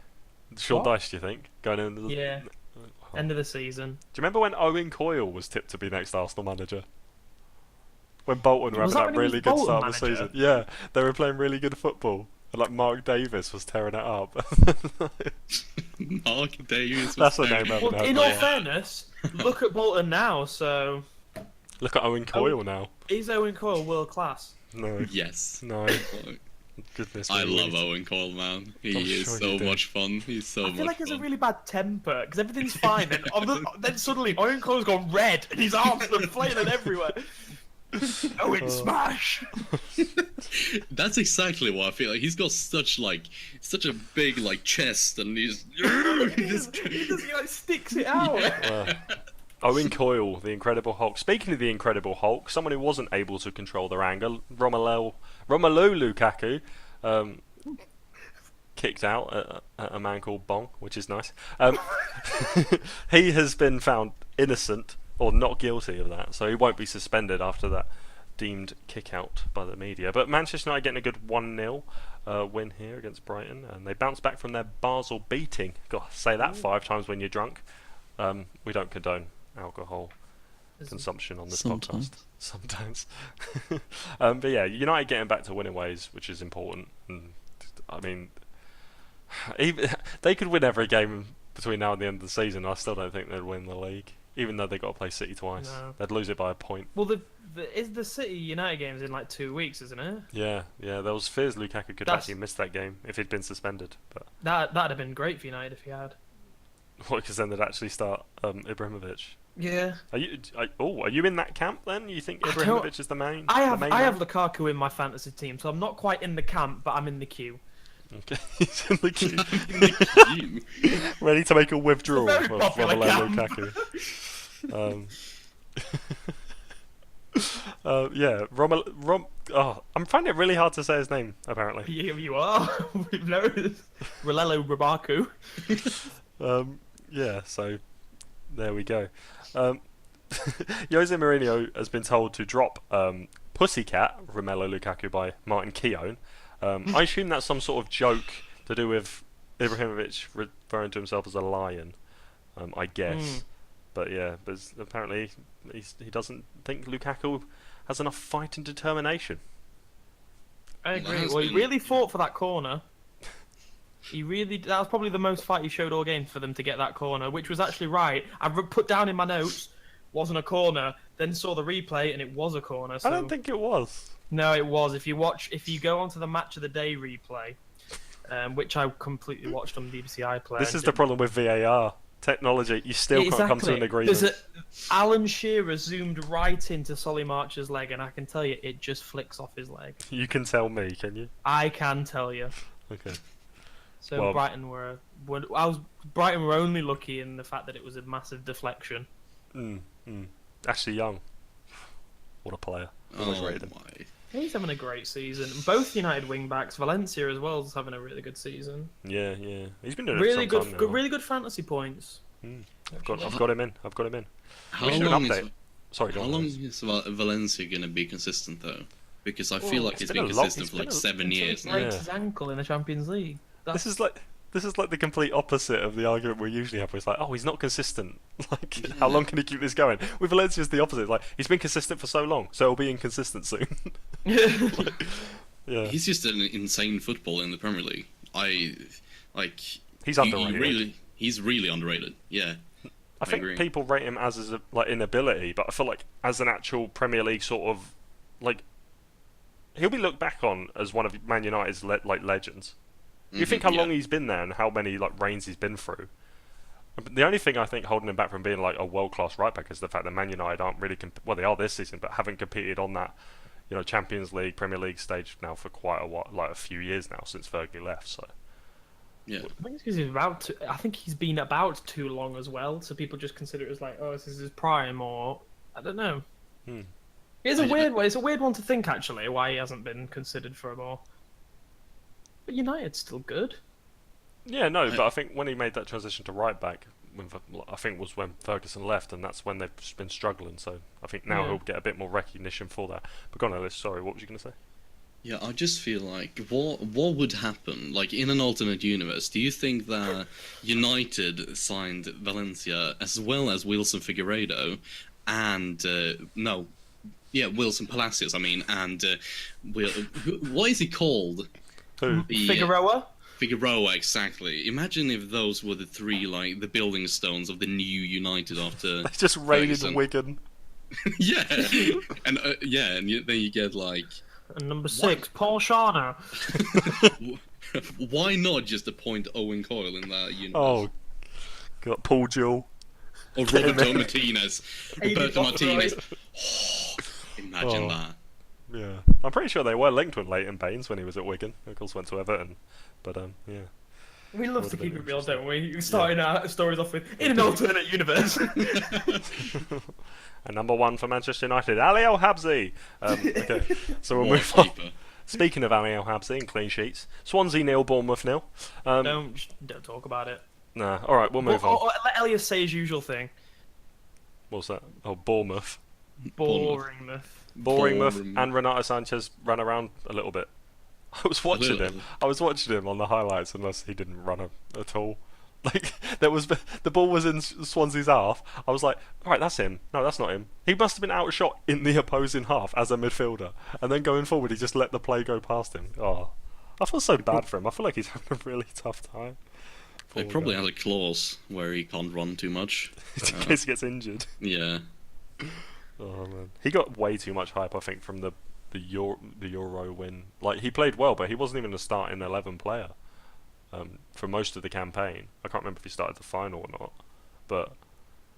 Sean What? Dyche. Do you think going into the Yeah. Oh. End of the season. Do you remember when Owen Coyle was tipped to be next Arsenal manager? When Bolton were Was having that that when he really was good Bolton start of the manager? season. Yeah, they were playing really good football. And like Mark Davis was tearing it up. Mark Davis. That's the name of it. Well, in all fairness, look at Bolton now. So Look at Owen Coyle now. is Owen Coyle world class? No. Yes. No. Goodness I me. love Owen Cole, man. He I'm is sure so you do. much fun. He's so I much feel like he has a fun. really bad temper because everything's fine, and then suddenly Owen Coyle's gone red and his arms are flailing everywhere. Owen smash! That's exactly what I feel like. He's got such a big chest, and he's He like sticks it out. Owen Coyle, the Incredible Hulk. Speaking of the Incredible Hulk, someone who wasn't able to control their anger, Romolel Lukaku, kicked out at a man called Bong, which is nice. He has been found innocent or not guilty of that, so he won't be suspended after that deemed kick out by the media. But Manchester United getting a good 1-0 win here against Brighton, and they bounce back from their Basel beating. God, say that 5 times when you're drunk. We don't condone alcohol consumption on this podcast sometimes. But yeah, United getting back to winning ways, which is important. And I mean, even they could win every game between now and the end of the season. I still don't think they'd win the league, even though they got to play City twice. No. They'd lose it by a point. Well, is the City United games in like 2 weeks, isn't it? Yeah. There was fears Lukaku could That's- actually miss that game if he'd been suspended, but That'd have been great for United if he had. because then they'd actually start Ibrahimovic. Yeah. Are you in that camp then? You think I don't- Ibrahimovic is the main? I have the main I have man? Lukaku in my fantasy team, so I'm not quite in the camp, but I'm in the queue. Okay, he's in the queue. You. Ready to make a withdrawal It's a of very popular Romolel camp. Lukaku. Yeah, I'm finding it really hard to say his name, apparently. You are. We've noticed. Rolelo Rubaku. Yeah, so there we go. Jose Mourinho has been told to drop Pussycat, Romelu Lukaku, by Martin Keown. I assume that's some sort of joke to do with Ibrahimovic referring to himself as a lion, I guess. But yeah, apparently he doesn't think Lukaku has enough fight and determination. I agree. That's Well, he been- really fought for that corner. That was probably the most fight he showed all game for them to get that corner, which was actually right. I put down in my notes, wasn't a corner, then saw the replay and it was a corner. So... I don't think it was. No, it was. If you go onto the match of the day replay, which I completely watched on BBC iPlayer. This is the problem with VAR technology. You still can't come to an agreement. Alan Shearer zoomed right into Solly March's leg, and I can tell you, it just flicks off his leg. You can tell me, can you? I can tell you. Okay. So Well- Brighton were only lucky in the fact that it was a massive deflection. Ashley Young. What a player. Always rated him. My. He's having a great season. Both United wing backs, Valencia as well, is having a really good season. Yeah. He's been doing Really it for some good, time now. really good fantasy points. I've got him in. How We should long update. is Sorry, go how on. long is Valencia gonna be consistent though? Because I feel Oh, like it's it's been been a lot- consistent it's for been like a- 7 years He now. breaks Yeah. his ankle in the Champions League. This is like the complete opposite of the argument we usually have. Where it's like, oh, he's not consistent. Like, how long can he keep this going? With Valencia, it's the opposite. Like, he's been consistent for so long, so he'll be inconsistent soon. Yeah, He's just an insane football in the Premier League. he's He's underrated. he's really underrated. Yeah. I think agree. people rate him as a, like inability, but I feel like as an actual Premier League sort of like, he'll be looked back on as one of Man United's legends. You think how long he's been there and how many like reigns he's been through. But the only thing I think holding him back from being like a world-class right back is the fact that Man United aren't really well, they are this season, but haven't competed on that, Champions League, Premier League stage now for quite a while, like a few years now since Fergie left. So Yeah. I think it's 'cause I think he's been about too long as well, so people just consider it as like, oh, this is his prime, or I don't know. He It's a weird one. It's a weird one to think actually why he hasn't been considered for a more. But United's still good. Yeah, no, but I think when he made that transition to right back, I think was when Ferguson left, and that's when they've been struggling. So I think now he'll get a bit more recognition for that. But go on, Ellis. Sorry, what was you going to say? Yeah, I just feel like what would happen, like in an alternate universe? Do you think that United signed Valencia as well as Wilson Figueiredo, and Wilson Palacios? I mean, and what is he called? Who? Figueroa. Figueroa, exactly. Imagine if those were the three, like, the building stones of the new United after. They just raided Ferguson. Wigan. Yeah, and then you get like. And number 6, Paul Scharner. Why not just appoint Owen Coyle in that universe? Oh, got Paul Jewell. Or Roberto Martinez. Roberto Martinez. Imagine that. Yeah, I'm pretty sure they were linked with Leighton Baines when he was at Wigan. Of course, went to Everton, but yeah. We love Would to have keep been it real, don't we? Starting our stories off with in an alternate universe. And number 1 for Manchester United, Ali El Habsi. Okay, so we'll move on. Speaking of Ali El Habsi and clean sheets, Swansea 0, Bournemouth 0. Don't talk about it. Nah, all right, we'll move on. Let Elias say his usual thing. What's that? Oh, Bournemouth. Boringmouth. And Renato Sanchez ran around a little bit. I was watching him on the highlights, unless he didn't run at all. Like the ball was in Swansea's half. I was like, all right, that's him. No, that's not him. He must have been outshot in the opposing half as a midfielder, and then going forward, he just let the play go past him. Oh, I feel so bad for him. I feel like he's having a really tough time. They probably had a clause where he can't run too much. In case he gets injured. Yeah. Oh man, he got way too much hype, I think, from the Euro win. Like, he played well, but he wasn't even a starting 11 player for most of the campaign. I can't remember if he started the final or not. But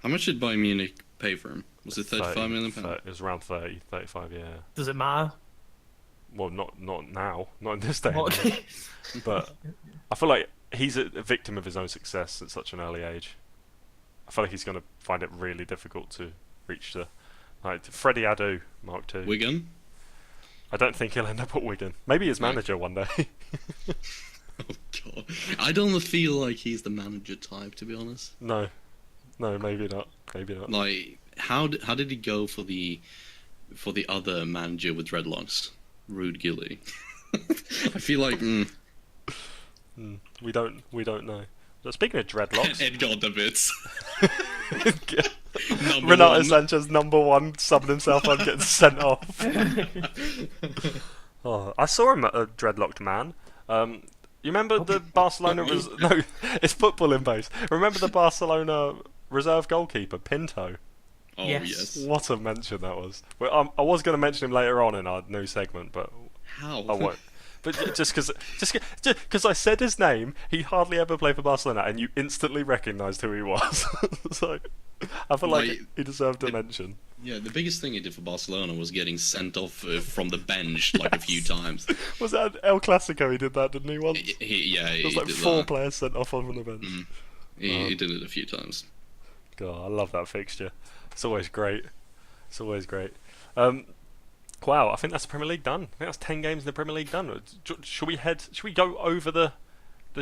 how much did Bayern Munich pay for him? Was it 35 million pounds? It was around 30, 35, yeah. Does it matter? Well, not now, not in this day. But I feel like he's a victim of his own success at such an early age. I feel like he's going to find it really difficult to reach the Freddie Adu, Mark II. Wigan? I don't think he'll end up at Wigan. Maybe his manager one day. Oh god, I don't feel like he's the manager type, to be honest. No, maybe not. Maybe not. Like, how did he go for the other manager with dreadlocks, Rude Gilly? I feel like we don't know. But speaking of dreadlocks, Edgar Davids. Renato Sanchez, #1, subbed himself on, getting sent off. Oh, I saw him at a dreadlocked man. You remember the Barcelona? No, it's footballing based. Remember the Barcelona reserve goalkeeper Pinto? Oh yes. What a mention that was. Well, I was going to mention him later on in our new segment, but how? I won't. But just because I said his name, he hardly ever played for Barcelona, and you instantly recognised who he was. So I feel like he deserved a mention. Yeah, the biggest thing he did for Barcelona was getting sent off from the bench like a few times. Was that El Clasico? He did that, didn't he? Once. There was like 4 players sent off on the bench. He did it a few times. God, I love that fixture. It's always great. Wow, I think that's the Premier League done. I think that's 10 games in the Premier League done. Should we go over the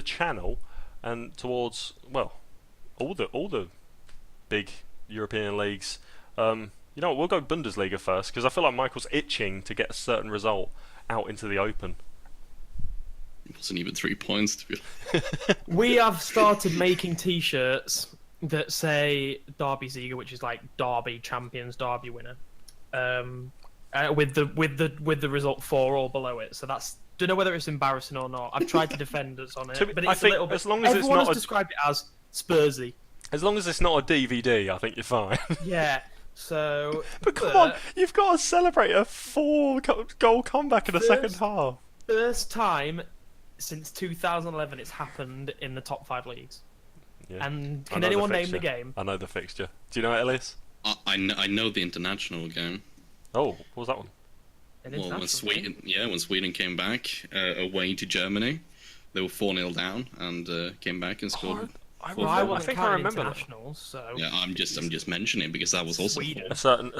channel and towards all the big European leagues? You know what, we'll go Bundesliga first, because I feel like Michael's itching to get a certain result out into the open. It wasn't even 3 points, to be honest. We have started making T-shirts that say Derby Sieger, which is like Derby champions, Derby winner, with the result 4 or below it. So don't know whether it's embarrassing or not. I've tried to defend us on it, but it's a little bit. As long as everyone it's not has described it as Spursy. As long as it's not a DVD, I think you're fine. Yeah. So, but come on, you've got to celebrate a 4-goal comeback in the second half. First time since 2011 it's happened in the top 5 leagues. Yeah. And can anyone name the game? I know the fixture. Do you know it, Elias? I know the international game. Oh, what was that one? Well, when Sweden came back away to Germany, they were 4-0 down and came back and scored. I think I remember that. So yeah, I'm just mentioning it because that was also Sweden. A certain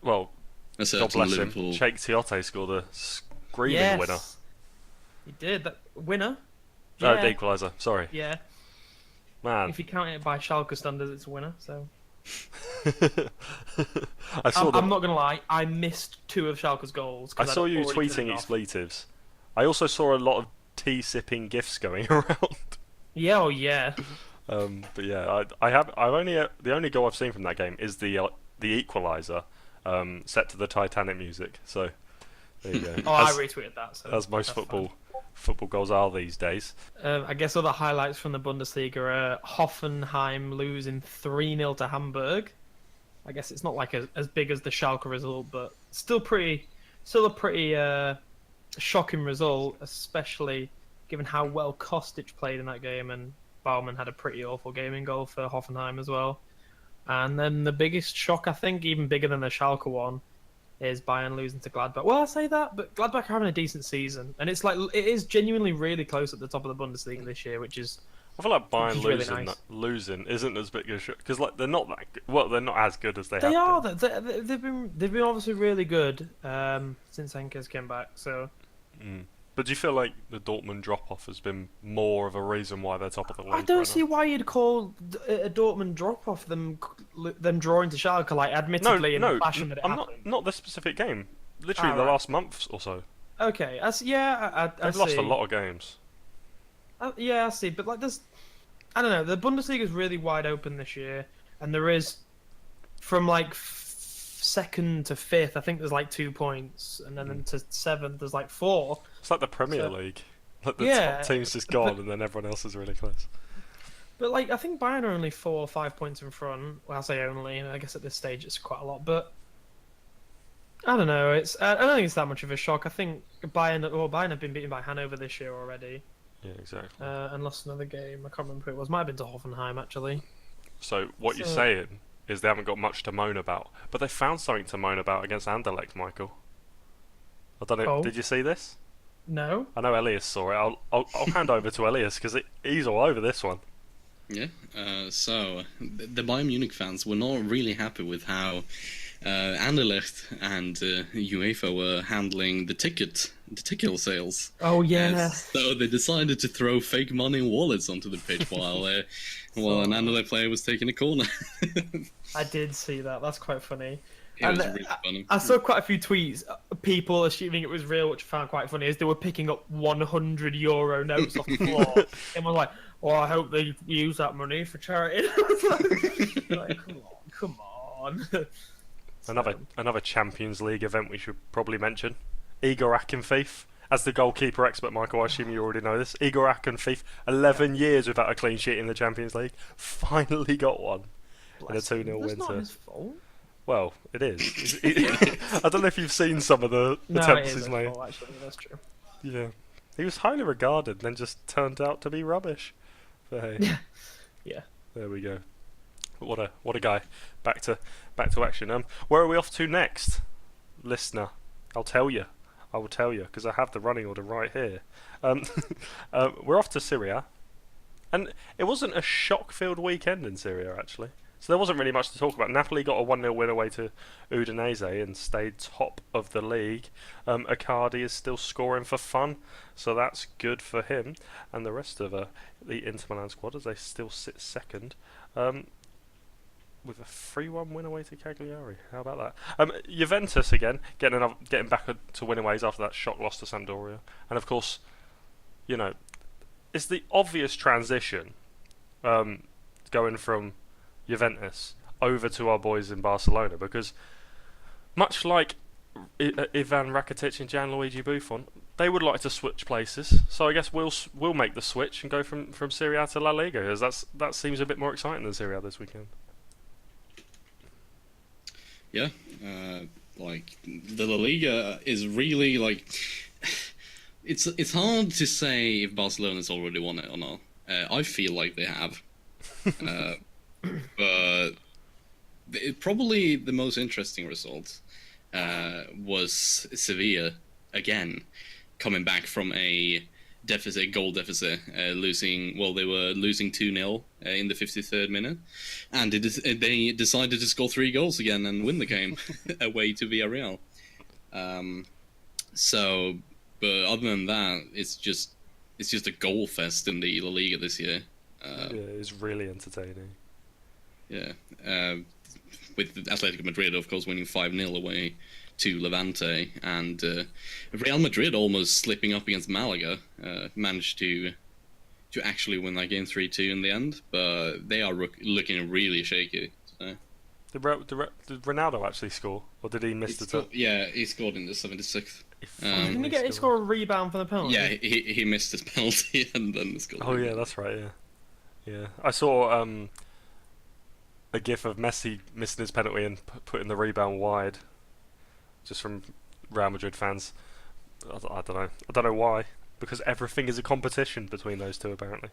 Well, A God certain bless Liverpool. him. Sheikh Tiote scored a screaming Yes. winner. He did. That winner? Oh, Yeah. the equaliser. Sorry. Yeah. Man. If you count it by Schalke standards, it's a winner, so... I saw I'm not going to lie, I missed 2 of Schalke's goals. I 'cause saw I'd you already turned tweeting it off. expletives. I also saw a lot of tea-sipping gifs going around. Yeah, oh yeah. But yeah, I've only the only goal I've seen from that game is the equaliser, set to the Titanic music. So there you go. Oh, I retweeted that. So as most that's fine. football goals are these days. I guess other highlights from the Bundesliga are Hoffenheim losing 3-0 to Hamburg. I guess it's not like as big as the Schalke result, but still a pretty shocking result, especially given how well Kostic played in that game, and Baumann had a pretty awful game in goal for Hoffenheim as well. And then the biggest shock, I think, even bigger than the Schalke one, is Bayern losing to Gladbach. Well, I say that, but Gladbach are having a decent season, and it's like it is genuinely really close at the top of the Bundesliga this year, which is. I feel like Bayern Which is really nice. losing isn't as big as because like they're not that good. Well, they're not as good as they They have are. been. They've been obviously really good since Henkes came back. So But do you feel like the Dortmund drop-off has been more of a reason why they're top of the league? I don't right see why you'd call a Dortmund drop off them drawing to Schalke, like admittedly in the fashion that it I'm happened. not this specific game. Literally the right. last month or so. Okay, I They've lost see. a lot of games. Yeah, I see. But like, I don't know. The Bundesliga is really wide open this year, and there is from like second to fifth. I think there's like 2 points, and then to seventh there's like 4. It's like the Premier So- League. Like the Yeah, top team's just gone, and then everyone else is really close. But like, I think Bayern are only 4 or 5 points in front. Well, I say only. I guess at this stage it's quite a lot, but I don't know. I don't think it's that much of a shock. I think Bayern have been beaten by Hanover this year already, Yeah, exactly. and lost another game. I can't remember who it was. Might have been to Hoffenheim actually. So what you're So- saying is they haven't got much to moan about, but they found something to moan about against Anderlecht, Michael. I don't know. Oh. Did you see this? No. I know Elias saw it. I'll hand over to Elias because he's all over this one. Yeah. So the Bayern Munich fans were not really happy with how Anderlecht and UEFA were handling the ticket sales. Oh yeah. So they decided to throw fake money and wallets onto the pitch while an Anderlecht player was taking a corner. I did see that. That's quite funny. It was And, really funny. I saw quite a few tweets, people assuming it was real, which I found quite funny, as they were picking up €100 notes off the floor. And was like, well, I hope they use that money for charity. Like, come on. Another Champions League event we should probably mention. Igor Akinfeev. As the goalkeeper expert, Michael, I assume you already know this. Igor Akinfeev, 11 years without a clean sheet in the Champions League, finally got one in a 2-0 win. That's not his fault. Well, it is. I don't know if you've seen some of the No, it attempts is he's his made. fault, actually. That's true. Yeah, he was highly regarded, then just turned out to be rubbish. But hey, Yeah. there we go. What a guy. Back to action. Where are we off to next, listener? I will tell you, because I have the running order right here. We're off to Syria, and it wasn't a shock-filled weekend in Syria actually. So there wasn't really much to talk about. Napoli got a 1-0 win away to Udinese and stayed top of the league. Icardi is still scoring for fun, so that's good for him. And the rest of the Inter Milan squad, as they still sit second, with a 3-1 win away to Cagliari. How about that? Juventus again, getting back to winning ways after that shock loss to Sampdoria. And of course, it's the obvious transition going from Juventus over to our boys in Barcelona, because much like Ivan Rakitic and Gianluigi Buffon, they would like to switch places. So I guess we'll make the switch and go from Serie A to La Liga, because that seems a bit more exciting than Serie A this weekend. Yeah, like the La Liga is really like it's hard to say if Barcelona's already won it or not. I feel like they have. But probably the most interesting result was Sevilla again coming back from a goal deficit, losing. Well, they were losing 2-0 in the 53rd minute, and they decided to score 3 goals again and win the game away to Villarreal. But other than that, it's just a goal fest in the La Liga this year. Yeah, it's really entertaining. Yeah, with Atletico Madrid, of course, winning 5-0 away to Levante, and Real Madrid almost slipping up against Malaga, managed to actually win that game 3-2 in the end, but they are looking really shaky. So. Did Ronaldo actually score, or did he miss the touch? Yeah, he scored in the 76th. Didn't he score a rebound for the penalty? Yeah, he missed his penalty and then scored. Oh yeah, that's right. Yeah. I saw a gif of Messi missing his penalty and putting the rebound wide, just from Real Madrid fans. I don't know why, because everything is a competition between those two apparently.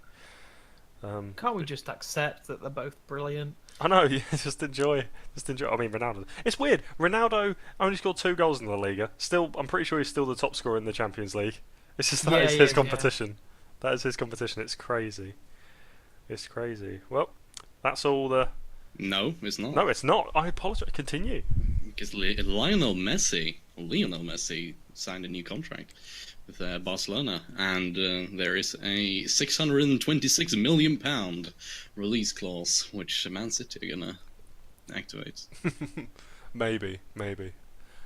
Can't we just accept that they're both brilliant? I know, yeah, just enjoy. I mean, Ronaldo. It's weird. Ronaldo only scored 2 goals in the Liga. Still, I'm pretty sure he's still the top scorer in the Champions League. It's just that is his competition. Yeah. That is his competition. It's crazy. It's crazy. Well, that's all the. No, it's not. No, it's not. I apologize. Continue. Because Lionel Messi signed a new contract with Barcelona, and there is a £626 million release clause, which Man City are gonna activate. Maybe.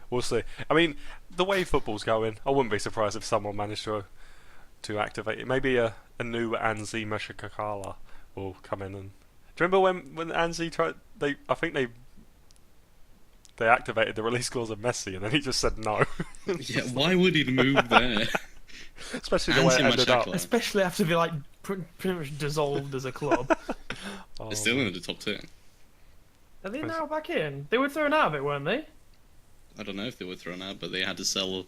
We'll see. I mean, the way football's going, I wouldn't be surprised if someone managed to activate it. Maybe a new Anzi Meshikakala will come in and. Do you remember when Anzi tried? I think they activated the release clause of Messi, and then he just said no. Yeah, why would he move there? Especially the way it ended up. Especially after they pretty much dissolved as a club. They're still in the top 10. Are they now back in? They were thrown out of it, weren't they? I don't know if they were thrown out, but they had to sell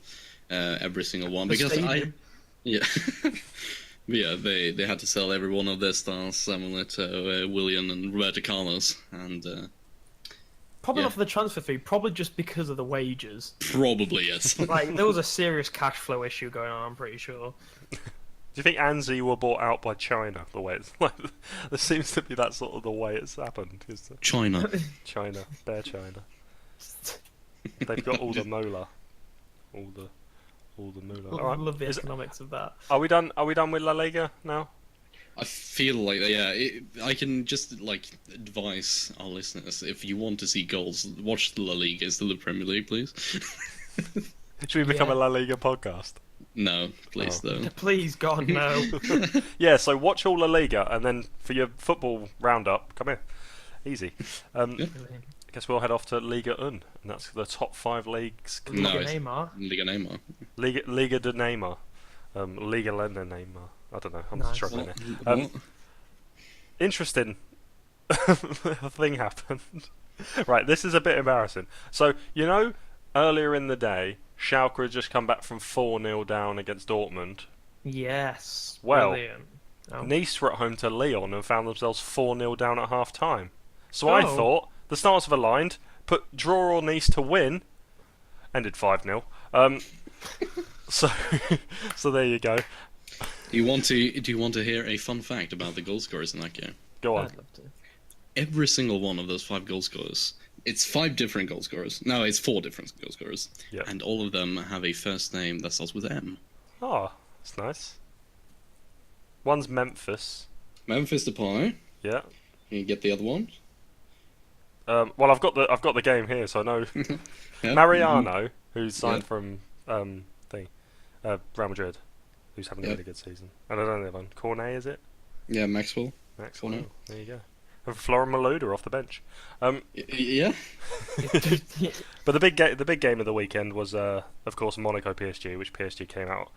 every single one Yeah. Yeah, they had to sell every one of their stars, similar to Willian and Roberto Carlos, and probably not for the transfer fee, probably just because of the wages. Probably, yes. Like, there was a serious cash flow issue going on, I'm pretty sure. Do you think Anzi were bought out by China? The way it's like, there seems to be that sort of the way it's happened. China, Bear China. They've got all the molar, all the moolah. I love the economics of that. Are we done? Are we done with La Liga now? I feel like I can just advise our listeners, if you want to see goals, watch the La Liga instead of the Premier League, please. Should we become a La Liga podcast? No, please don't. Please, God, no. Yeah, so watch all La Liga, and then for your football roundup, come here. Easy. I guess we'll head off to Liga 1, and that's the top 5 leagues. Liga Neymar. Liga de Neymar. Liga Länder Neymar. I don't know, I'm struggling here. Interesting thing happened. Right, this is a bit embarrassing. So, earlier in the day, Schalke had just come back from 4-0 down against Dortmund. Yes. Well, brilliant. Nice were at home to Lyon and found themselves 4-0 down at half-time. So I thought the stars have aligned, put draw or Nice to win, ended 5-0. So there you go. Do you want to hear a fun fact about the goal scorers in that game? Go on. I'd love to. Every single one of those 5 goal scorers, it's 5 different goal scorers. No, it's 4 different goal scorers. Yep. And all of them have a first name that starts with M. Oh, that's nice. One's Memphis. Memphis Depay. Yeah. Can you get the other one? Well, I've got the game here, so I know. Yeah. Mariano, who's signed from Real Madrid, who's having a really good season. And I don't know the other one. Cornet, is it? Yeah, Maxwell. Cornet. There you go. And Florian Malouda off the bench. Yeah. But the big game of the weekend was, of course, Monaco PSG, which PSG came out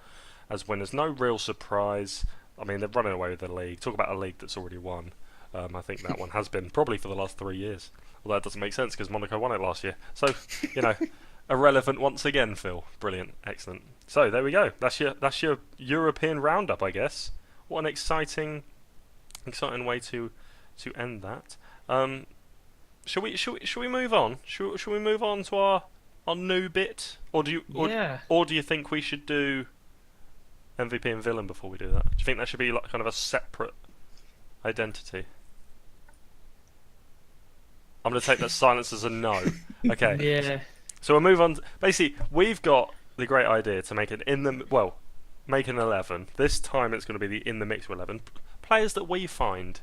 as winners. No real surprise. I mean, they're running away with the league. Talk about a league that's already won. I think that one has been probably for the last 3 years. Although that doesn't make sense because Monaco won it last year. So, irrelevant once again, Phil. Brilliant, excellent. So there we go. That's your European roundup, I guess. What an exciting way to end that. Shall we move on? Shall we move on to our new bit, or do you think we should do MVP and villain before we do that? Do you think that should be like kind of a separate identity? I'm going to take that silence as a no. Okay. Yeah. So we'll move on. Basically, we've got the great idea to make make an 11. This time it's going to be the in the mix 11 players that we find,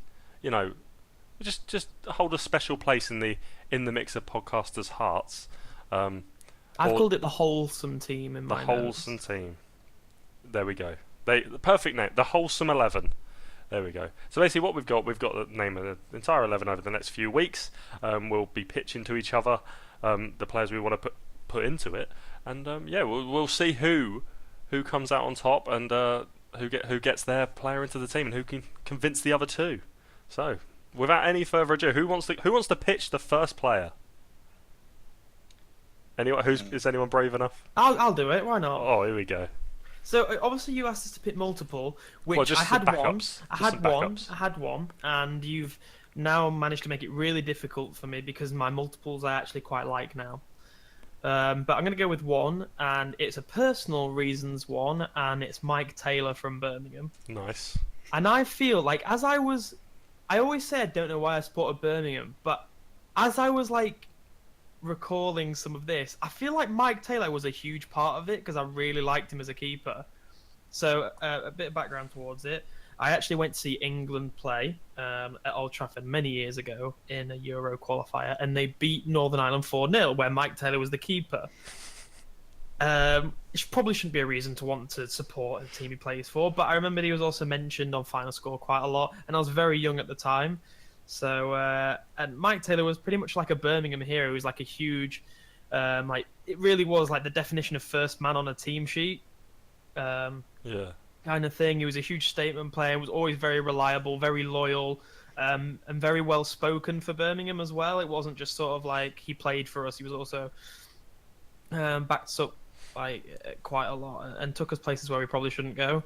just hold a special place in the mix of podcasters' hearts. I've or called it the wholesome team in the my wholesome notes. team. There we go. The perfect name, the wholesome 11. There we go. So basically, what we've got the name of the entire 11 over the next few weeks. We'll be pitching to each other the players we want to put into it, and we'll see who comes out on top and who gets their player into the team and who can convince the other two. So, without any further ado, who wants to pitch the first player? Anyone? Is anyone brave enough? I'll do it. Why not? Oh, here we go. So obviously you asked us to pick multiple, which Well, just I had some one. backups. I Just had some one. backups. I had one, and you've now managed to make it really difficult for me because my multiples I actually quite like now. But I'm going to go with one, and it's a personal reasons one, and it's Mike Taylor from Birmingham. Nice. And I feel like I always say I don't know why I supported Birmingham, but as I was like recalling some of this, I feel like Mike Taylor was a huge part of it because I really liked him as a keeper. So a bit of background towards it. I actually went to see England play at Old Trafford many years ago in a Euro qualifier, and they beat Northern Ireland 4-0, where Mike Taylor was the keeper. It probably shouldn't be a reason to want to support a team he plays for, but I remember he was also mentioned on Final Score quite a lot, and I was very young at the time. So, and Mike Taylor was pretty much like a Birmingham hero. He was like a huge, it really was like the definition of first man on a team sheet. Yeah. Kind of thing. He was a huge statement player, was always very reliable, very loyal, and very well spoken for Birmingham as well. It wasn't just sort of like he played for us. He was also backed up by quite a lot and took us places where we probably shouldn't go.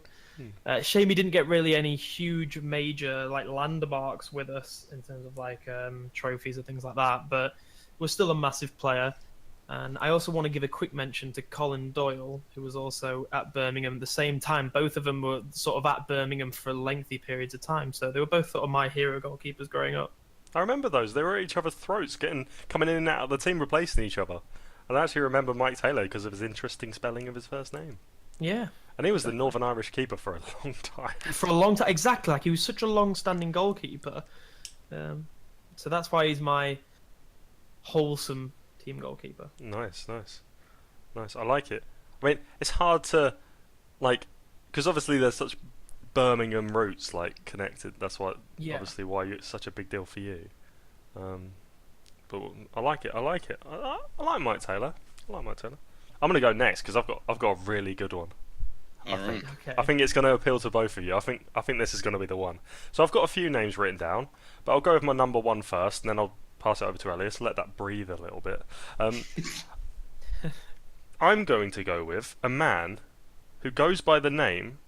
Shame he didn't get really any huge major like landmarks with us in terms of like trophies and things like that, but was still a massive player. And I also want to give a quick mention to Colin Doyle, who was also at Birmingham at the same time. Both of them were sort of at Birmingham for lengthy periods of time, so they were both sort of my hero goalkeepers growing up. I remember those. They were at each other's throats, coming in and out of the team, replacing each other. And I actually remember Mike Taylor because of his interesting spelling of his first name. Yeah. And he was the Northern Irish keeper for a long time. For a long time, exactly. Like he was such a long-standing goalkeeper. So that's why he's my wholesome team goalkeeper. Nice. I like it. I mean, it's hard to, because obviously there's such Birmingham roots, connected. That's obviously why it's such a big deal for you. But I like it. I like Mike Taylor. I'm going to go next because I've got a really good one. Alright. Okay. I think it's going to appeal to both of you. I think this is going to be the one. So I've got a few names written down, but I'll go with my number one first, and then I'll pass it over to Elias. Let that breathe a little bit. I'm going to go with a man who goes by the name.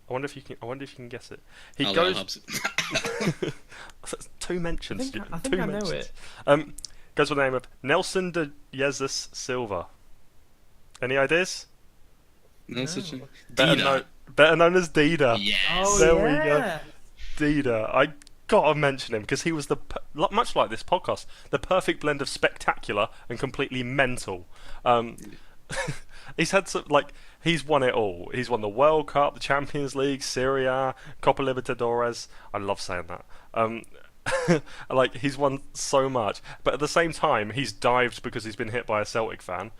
I wonder if you can guess it. He goes. Two mentions. I think I know it. Goes by the name of Nelson de Jesus Silva. Any ideas? No, such a Better known as Dida. Yes. Oh, There we yeah. go. Dida. I gotta mention him because he was much like this podcast, the perfect blend of spectacular and completely mental. He's had he's won it all. He's won the World Cup, the Champions League, Serie A, Copa Libertadores. I love saying that. He's won so much, but at the same time he's dived because he's been hit by a Celtic fan.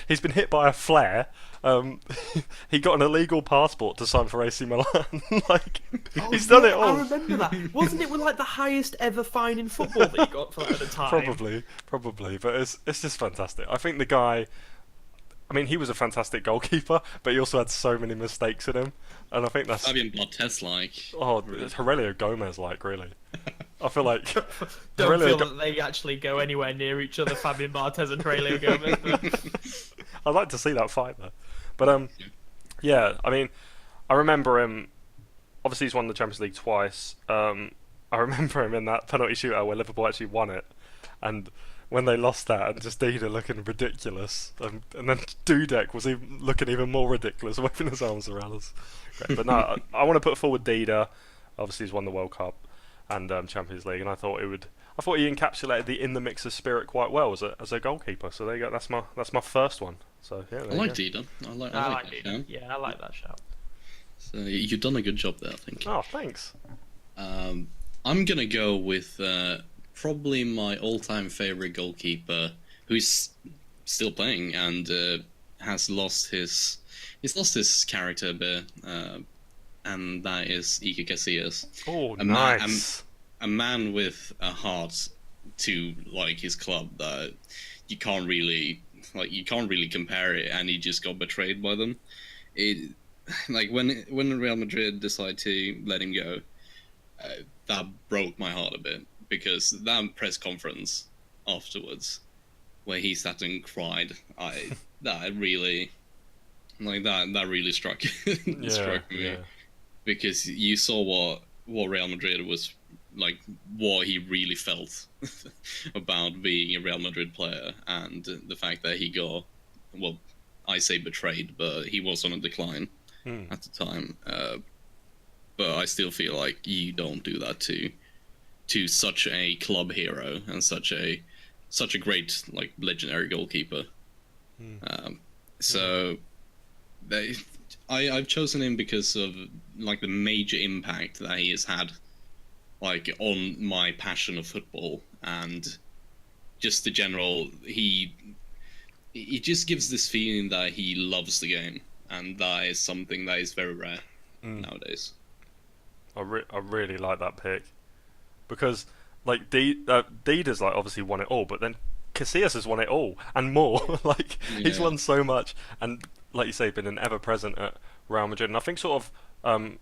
He's been hit by a flare. He got an illegal passport to sign for AC Milan. He's done it all. I remember that. Wasn't it the highest ever fine in football that he got for that at the time? Probably, but it's just fantastic. I think the guy. I mean, he was a fantastic goalkeeper, but he also had so many mistakes in him, and I think that's. Fabian Barthez it's Aurelio Gomez really. I feel like. Don't feel that they actually go anywhere near each other, Fabian Barthez and Aurelio Gomez. I'd like to see that fight though, but yeah. I mean, I remember him. Obviously, he's won the Champions League twice. I remember him in that penalty shootout where Liverpool actually won it, and when they lost that, and just Dida looking ridiculous, and then Dudek was even looking even more ridiculous, waving his arms around us. Great. But no, I want to put forward Dida. Obviously, he's won the World Cup and Champions League, and I thought he encapsulated the in the mixer spirit quite well as a goalkeeper. So there you go. That's my first one. So yeah, I like Dida. I like that Dida. Yeah, I like that shout. So you've done a good job there, I think. Oh, thanks. I'm gonna go with probably my all-time favorite goalkeeper, who's still playing and has lost his character a bit, and that is Iker Casillas. Oh, nice. A man with a heart to like his club that you can't really compare it, and he just got betrayed by them. It like when Real Madrid decided to let him go, that broke my heart a bit, because that press conference afterwards, where he sat and cried, that really struck struck me, because you saw what Real Madrid was like, what he really felt about being a Real Madrid player, and the fact that he got, well, I say betrayed, but he was on a decline at the time. But I still feel like you don't do that to such a club hero and such a great, like, legendary goalkeeper. So I've chosen him because of like the major impact that he has had, like, on my passion of football, and just the general, he just gives this feeling that he loves the game, and that is something that is very rare nowadays. I really like that pick, because like Dida's like obviously won it all, but then Casillas has won it all and more. Like, he's won so much, and like you say, been an ever present at Real Madrid. And I think sort of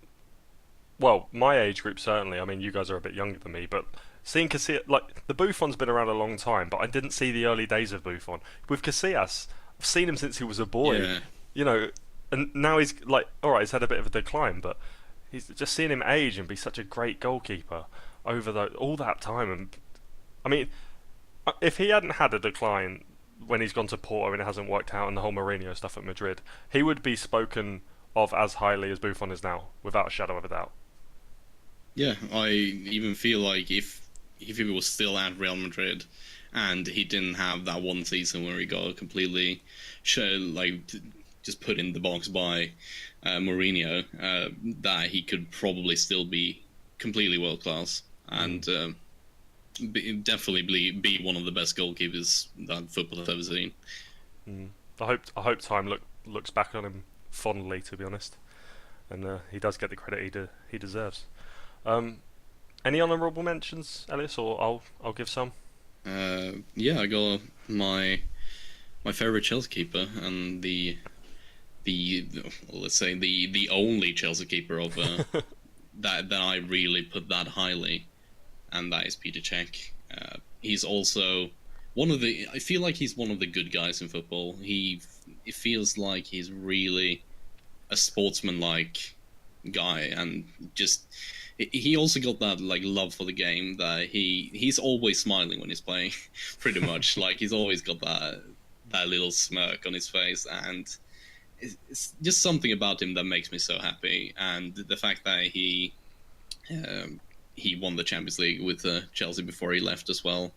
well, my age group certainly. I mean, you guys are a bit younger than me, but seeing Casillas, like, the Buffon's been around a long time, but I didn't see the early days of Buffon. With Casillas, I've seen him since he was a boy, you know, and now he's like, all right, he's had a bit of a decline, but he's just seeing him age and be such a great goalkeeper over all that time. And I mean, if he hadn't had a decline when he's gone to Porto and it hasn't worked out, and the whole Mourinho stuff at Madrid, he would be spoken of as highly as Buffon is now, without a shadow of a doubt. Yeah, I even feel like if he was still at Real Madrid and he didn't have that one season where he got completely just put in the box by Mourinho, that he could probably still be completely world class, and definitely be one of the best goalkeepers that football has ever seen. I hope time looks back on him fondly, to be honest, and he does get the credit he deserves. Any honourable mentions, Ellis, or I'll give some. Yeah, I got my favourite Chelsea keeper, and the let's say the only Chelsea keeper of that I really put that highly, and that is Peter Cech. He's also I feel like he's one of the good guys in football. It feels like he's really a sportsman-like guy, and just he also got that, like, love for the game, that he's always smiling when he's playing, pretty much. Like, he's always got that little smirk on his face, and it's just something about him that makes me so happy. And the fact that he won the Champions League with Chelsea before he left as well,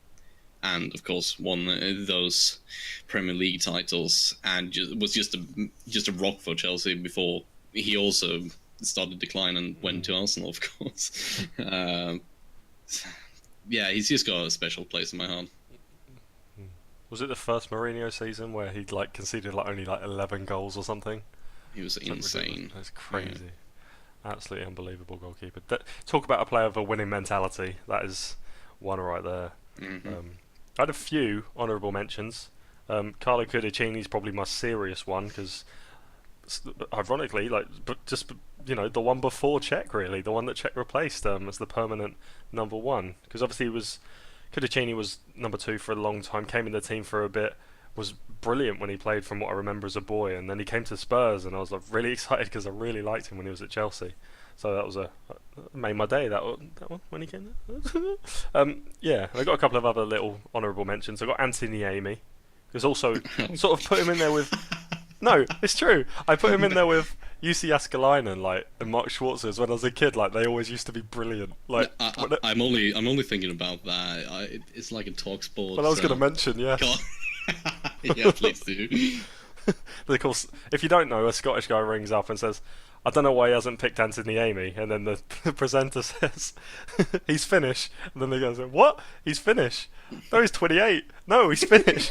and of course won those Premier League titles, and was just a rock for Chelsea before he also started decline and went to Arsenal, of course. Yeah, he's just got a special place in my heart. Was it the first Mourinho season where he like conceded only 11 goals or something? He was insane. That's crazy. Yeah. Absolutely unbelievable goalkeeper. Talk about a player with a winning mentality. That is one right there. I had a few honourable mentions. Carlo Cudicini's probably my serious one, because ironically, the one before Cech, really, the one that Cech replaced as the permanent number one, because obviously Cudicini was number two for a long time, came in the team for a bit, was brilliant when he played, from what I remember as a boy, and then he came to Spurs, and I was like really excited because I really liked him when he was at Chelsea. So that was made my day, that one when he came there. Yeah, I got a couple of other little honourable mentions. I got Anthony Amy, who's also sort of put him in there with. No, it's true. I put him in there with Jussi Jääskeläinen, like, and Mark Schwartz's when I was a kid. Like, they always used to be brilliant. Like, I'm only thinking about that. It's like a talk sport. Well, I was going to mention, yeah. Yeah, please do. But of course, if you don't know, a Scottish guy rings up and says, "I don't know why he hasn't picked Anthony Amy," and then the presenter says, "He's Finnish," and then they go, "What? He's Finnish? No, he's 28. No, he's Finnish."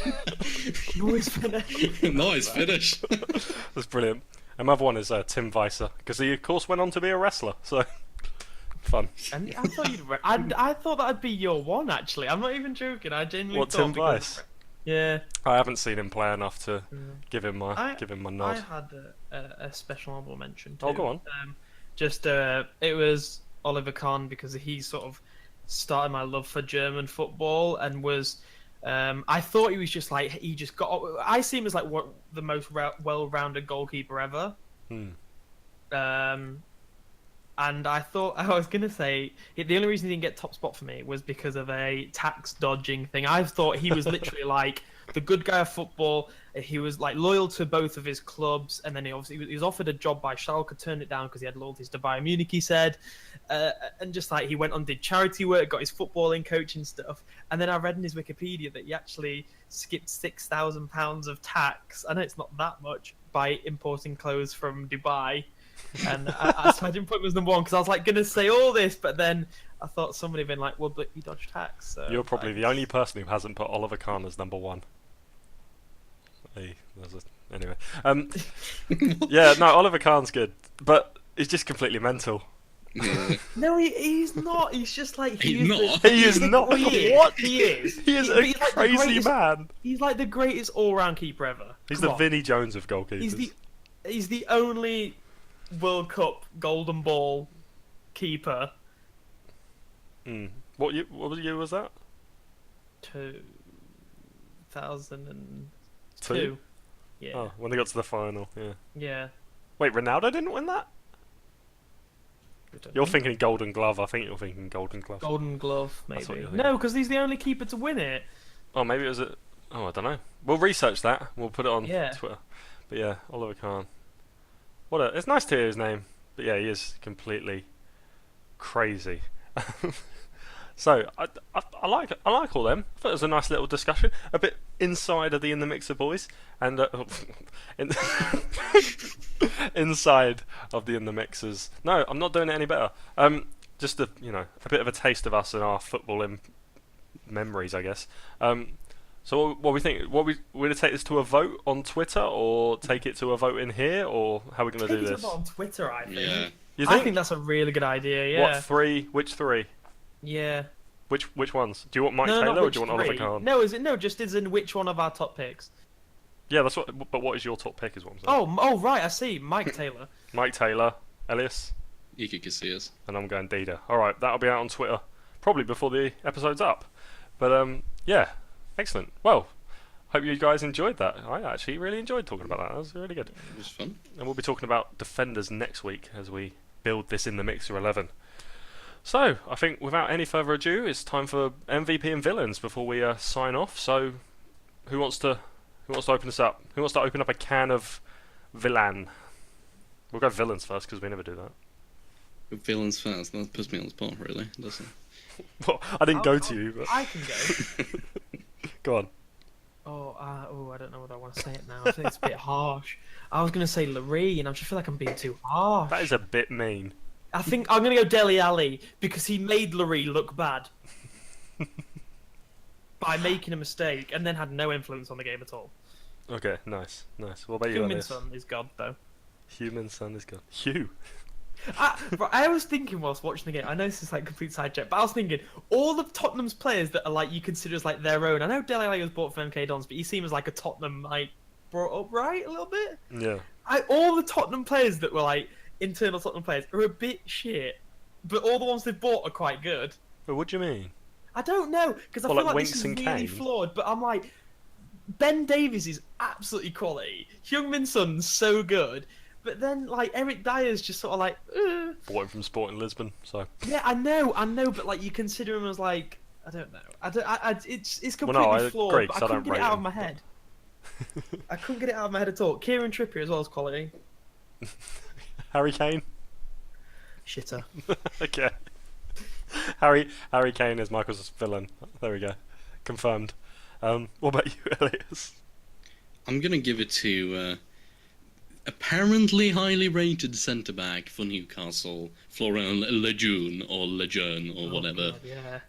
No, he's Finnish. No, he's Finnish. That's brilliant. And my other one is Tim Weiser, because he of course went on to be a wrestler. So fun. And I thought I thought that'd be your one. Actually, I'm not even joking. I genuinely What, thought Tim Weiss? Yeah. I haven't seen him play enough to give him my nod. I had a special honorable mention too. Oh, go on. It was Oliver Kahn, because he sort of started my love for German football, and was I thought he was just like, he just got. I see him as like the most well-rounded goalkeeper ever. And I thought, I was going to say, the only reason he didn't get top spot for me was because of a tax dodging thing. I thought he was literally like the good guy of football. He was like loyal to both of his clubs, and then he was offered a job by Schalke, turned it down because he had loyalties to Bayern Munich, he said. And just like he went on, did charity work, got his footballing coaching stuff. And then I read in his Wikipedia that he actually skipped £6,000 of tax. I know it's not that much, by importing clothes from Dubai. And so I didn't put him as number one, because I was like going to say all this, but then I thought somebody had been like, well, but you dodged tax. So, you're probably the only person who hasn't put Oliver Kahn as number one. Anyway. Yeah, no, Oliver Kahn's good, but he's just completely mental. Yeah. No, he's not. He's just like... He's not. He is not. What? He is. He is a crazy man. He's like the greatest all-round keeper ever. He's Come the on. Vinnie Jones of goalkeepers. He's the only World Cup Golden Ball keeper. What year was that? 2002. Yeah. Oh, when they got to the final, yeah. Yeah. Wait, Ronaldo didn't win that? You're thinking Golden Glove. I think you're thinking Golden Glove. Golden Glove, That's what maybe. you're thinking. No, because he's the only keeper to win it. Oh, maybe it was a... Oh, I don't know. We'll research that. We'll put it on Yeah. Twitter. But yeah, Oliver Kahn. It's nice to hear his name. But yeah, he is completely crazy. So I like all them. I thought it was a nice little discussion, a bit inside of the In the Mixer boys, and inside of the In the Mixers. No, I'm not doing it any better. Just a bit of a taste of us and our footballing memories, I guess. So what we think? We're going to take this to a vote on Twitter, or take it to a vote in here, or how are we going to do this? Take it on Twitter, I think. Yeah. You think? I think that's a really good idea. Yeah. What three? Which three? Yeah. Which ones? Do you want Mike No, Taylor not or do you want Oliver three. Kahn? No, is it no? Just as in which one of our top picks? Yeah, that's what. But what is your top pick? Is what I'm saying. Oh, right. I see. Mike Taylor. Mike Taylor, Elias, Iker Casillas. and I'm going Dida. All right, that'll be out on Twitter probably before the episode's up. But yeah, excellent. Well, hope you guys enjoyed that. I actually really enjoyed talking about that. That was really good. It was fun. And we'll be talking about defenders next week as we build this In the Mixer 11. So, I think without any further ado, it's time for MVP and villains before we sign off. So, who wants to open this up? Who wants to open up a can of villain? We'll go villains first because we never do that. Villains first. That puts me on the spot, really, doesn't it? Well, I didn't go to you, but I can go. go on. I don't know whether I want to say it now. I think it's a bit harsh. I was going to say Larry, and I just feel like I'm being too harsh. That is a bit mean. I think I'm going to go Dele Alli, because he made Larry look bad by making a mistake, and then had no influence on the game at all. Okay, nice. What about you, Human Elias? Son is God, though. Human son is good. Hugh. I was thinking whilst watching the game, I know this is like complete sidetrack, but I was thinking all of Tottenham's players that are like you consider as like their own. I know Dele Alli was bought from MK Dons, but he seems like a Tottenham like brought up right a little bit. Yeah. All the Tottenham players that were like internal Tottenham players are a bit shit, but all the ones they've bought are quite good. But what do you mean? I don't know, because I Well, feel like like this Winks is and really Kane? flawed. But I'm like, Ben Davies is absolutely quality. Heung-min Son's so good. But then, like, Eric Dyer's just sort of like, Bought him from Sporting Lisbon, so. yeah, I know, but like, you consider him as like, I don't know. It's Well, completely no, I flawed, agree, but 'cause I I couldn't don't get it rate out of him, my but- head. I couldn't get it out of my head at all. Kieran Trippier as well as quality. Harry Kane? Shitter. Okay. Harry Kane is Michael's villain. There we go. Confirmed. What about you, Elias? I'm gonna give it to apparently highly rated centre back for Newcastle, Florian Lejeune or Lejeune or whatever. God, yeah.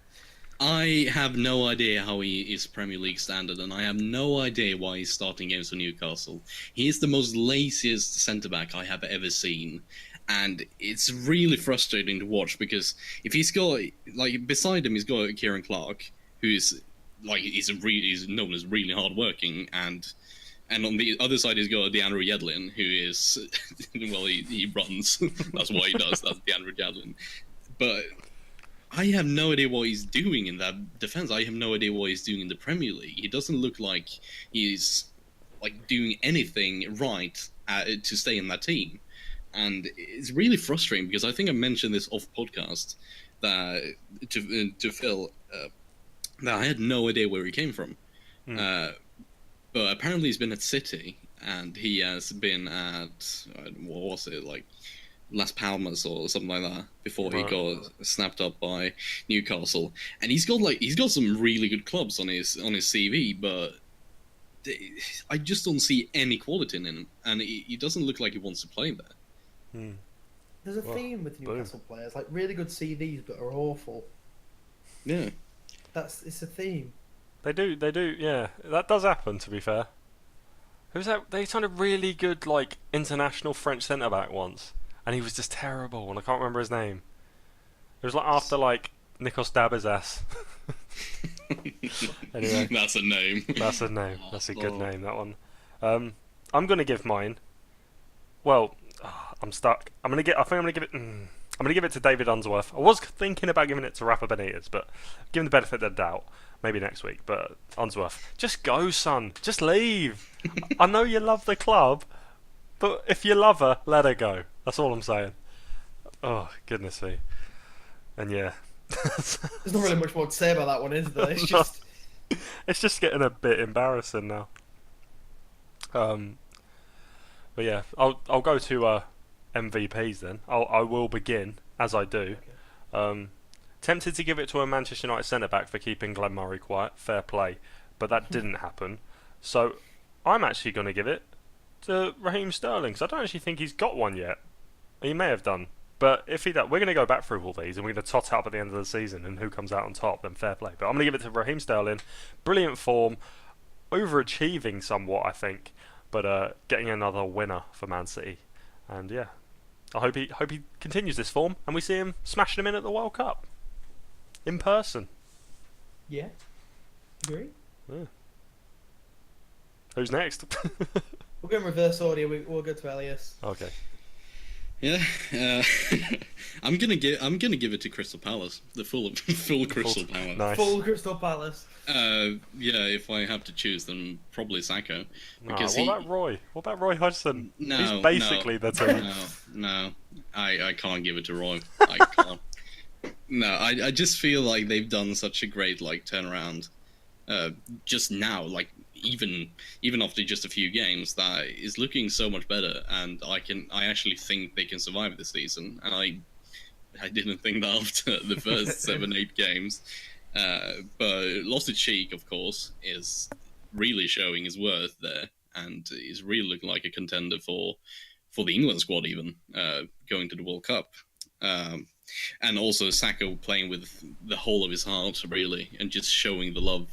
I have no idea how he is Premier League standard, and I have no idea why he's starting games for Newcastle. He is the most laziest centre back I have ever seen, and it's really frustrating to watch because if he's got like beside him, he's got Kieran Clark, who's like he's known as really hardworking, and on the other side he's got DeAndre Yedlin, who is well he runs. That's what he does. That's DeAndre Yedlin, but I have no idea what he's doing in that defense. I have no idea what he's doing in the Premier League. He doesn't look like he's like doing anything right to stay in that team, and it's really frustrating because I think I mentioned this off podcast that to Phil that I had no idea where he came from, but apparently he's been at City and he has been at what was it like Las Palmas or something like that before he got snapped up by Newcastle, and he's got some really good clubs on his CV, but I just don't see any quality in him, and he doesn't look like he wants to play there. There's a theme with Newcastle players, like really good CVs but are awful. Yeah, It's a theme. They do, yeah. That does happen, to be fair. Who's that? They signed a really good, like, international French centre-back once, and he was just terrible, and I can't remember his name. It was like after, like, Nikos Dabizas. Anyway. That's a name. That's a name. That's a good name, that one. I'm going to give mine. Well, I'm stuck. I think I'm going to give it... I'm going to give it to David Unsworth. I was thinking about giving it to Rafa Benitez, but give him the benefit of the doubt. Maybe next week, but Unsworth. Just go, son. Just leave. I know you love the club, but if you love her, let her go. That's all I'm saying. Oh, goodness me. And yeah. There's not really much more to say about that one, is there? It's just... It's just getting a bit embarrassing now. But yeah, I'll go to MVPs then. I will begin, as I do. Tempted to give it to a Manchester United centre-back for keeping Glenn Murray quiet. Fair play. But that didn't happen. So I'm actually going to give it to Raheem Sterling, because I don't actually think he's got one yet. He may have done. But if he does, we're going to go back through all these and we're going to tot up at the end of the season, and who comes out on top, then fair play. But I'm going to give it to Raheem Sterling. Brilliant form. Overachieving somewhat, I think. But getting another winner for Man City. And yeah, I hope he continues this form and we see him smashing him in at the World Cup. In person. Yeah. Agree. Yeah. Who's next? We'll go in reverse order. We'll go to Elias. Okay. Yeah, I'm gonna give it to Crystal Palace, the full Crystal Palace. Nice. Full Crystal Palace. Yeah, if I have to choose, then probably Sacco. Because what about Roy? What about Roy Hodgson? No, he's basically the team. No, I can't give it to Roy. I can't. No, I just feel like they've done such a great turnaround. Just now, even after just a few games, that is looking so much better, and I actually think they can survive this season. And I didn't think that after the first 7-8 games, but Loftus Cheek, of course, is really showing his worth there, and is really looking like a contender for the England squad, even going to the World Cup. And also Sacco playing with the whole of his heart, really, and just showing the love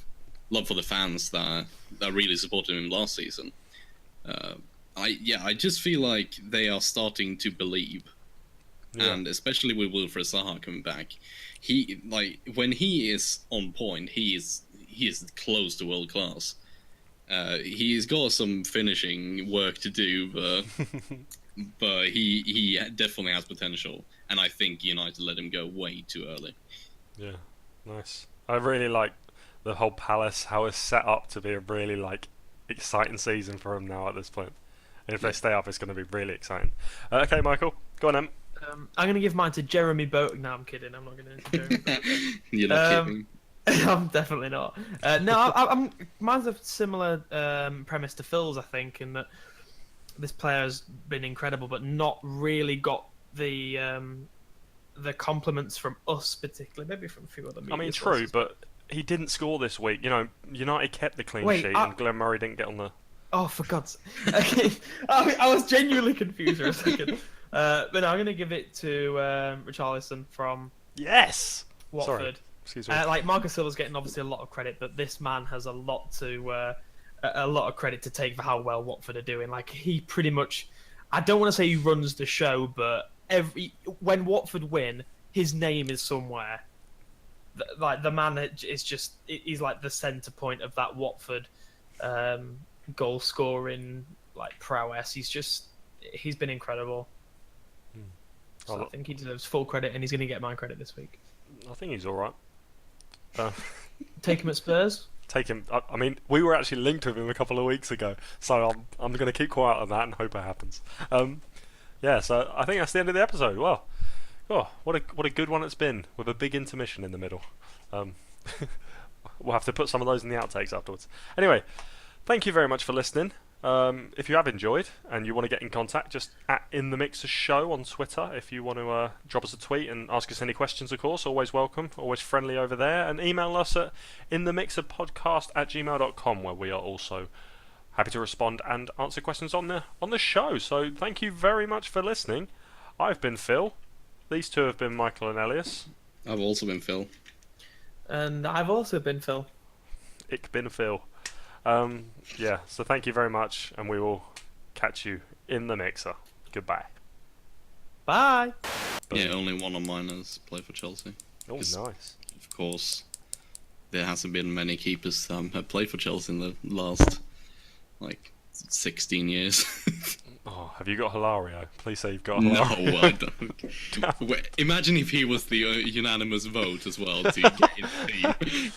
for the fans that really supported him last season. I just feel like they are starting to believe, and especially with Wilfred Zaha coming back, when he is on point, he is close to world class. He's got some finishing work to do, but he definitely has potential, and I think United let him go way too early. Yeah, nice. I really like the whole Palace, how it's set up to be a really like exciting season for them now at this point. And if they stay up, it's going to be really exciting. Okay, Michael, go on, Em. I'm going to give mine to Jeremy Boat. No, I'm kidding. I'm not going to. Jeremy Boat. You're not kidding. I'm definitely not. No, mine's a similar premise to Phil's, I think, in that this player's been incredible, but not really got the compliments from us, particularly, maybe from a few other media I mean, sources. true, but he didn't score this week. You know, United kept the clean sheet, and Glenn Murray didn't get on the. Oh, for God's sake. I was genuinely confused for a second. But no, I'm going to give it to Richarlison from Yes! Watford. Sorry. Excuse me. Like Marcus Silva's getting obviously a lot of credit, but this man has a lot of credit to take for how well Watford are doing. Like he pretty much, I don't want to say he runs the show, but when Watford win, his name is somewhere. Like the man is just, he's like the centre point of that Watford goal scoring like prowess. He's been incredible. So I think he deserves full credit, and he's going to get my credit this week. I think he's all right. Take him at Spurs. Take him. I mean, we were actually linked with him a couple of weeks ago, so I'm going to keep quiet on that and hope it happens. Yeah, so I think that's the end of the episode. Well, oh, what a good one it's been, with a big intermission in the middle. We'll have to put some of those in the outtakes afterwards. Anyway, thank you very much for listening. If you have enjoyed and you want to get in contact, just at In The Mixer Show on Twitter. If you want to drop us a tweet and ask us any questions, of course, always welcome, always friendly over there. And email us at inthemixerpodcast@gmail.com, where we are also happy to respond and answer questions on the show. So thank you very much for listening. I've been Phil. These two have been Michael and Elias. I've also been Phil. And I've also been Phil. Ich bin Phil. Yeah, so thank you very much, and we will catch you in the mixer. Goodbye. Bye. Yeah, only one of mine has played for Chelsea. Oh, 'Cause, nice. Of course, there hasn't been many keepers have played for Chelsea in the last, 16 years. Oh, have you got Hilario? Please say you've got No, Hilario. I don't. Wait, imagine if he was the unanimous vote as well to get in the team.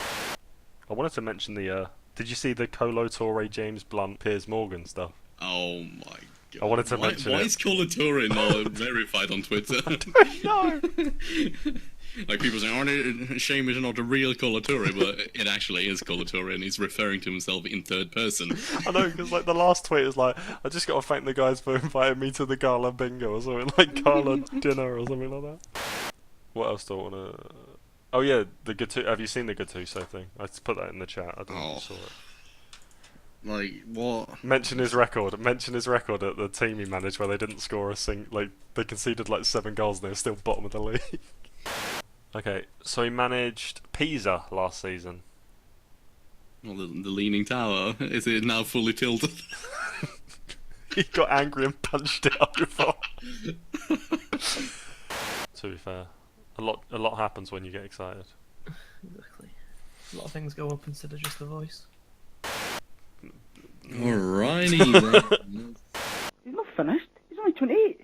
I wanted to mention the... did you see the Colo Torre, James Blunt, Piers Morgan stuff? Oh my god. I wanted to mention why it. is Colatura not verified on Twitter? No! Like people saying, oh, shame is not a real Colatura, but it actually is Colatura, and he's referring to himself in third person. I know, because the last tweet is I just got to thank the guys for inviting me to the gala bingo or something, gala dinner or something like that. What else do I want to... Oh yeah, the Gattuso. Have you seen the Gattuso thing? I just put that in the chat. I don't know if you saw it. What? Mention his record at the team he managed where they didn't score they conceded 7 goals and they were still bottom of the league. Okay, so he managed Pisa last season. Well, the Leaning Tower, is it now fully tilted? He got angry and punched it over. To be fair, a lot happens when you get excited. Exactly. A lot of things go up instead of just the voice. Alrighty then. He's not finished. He's only 28.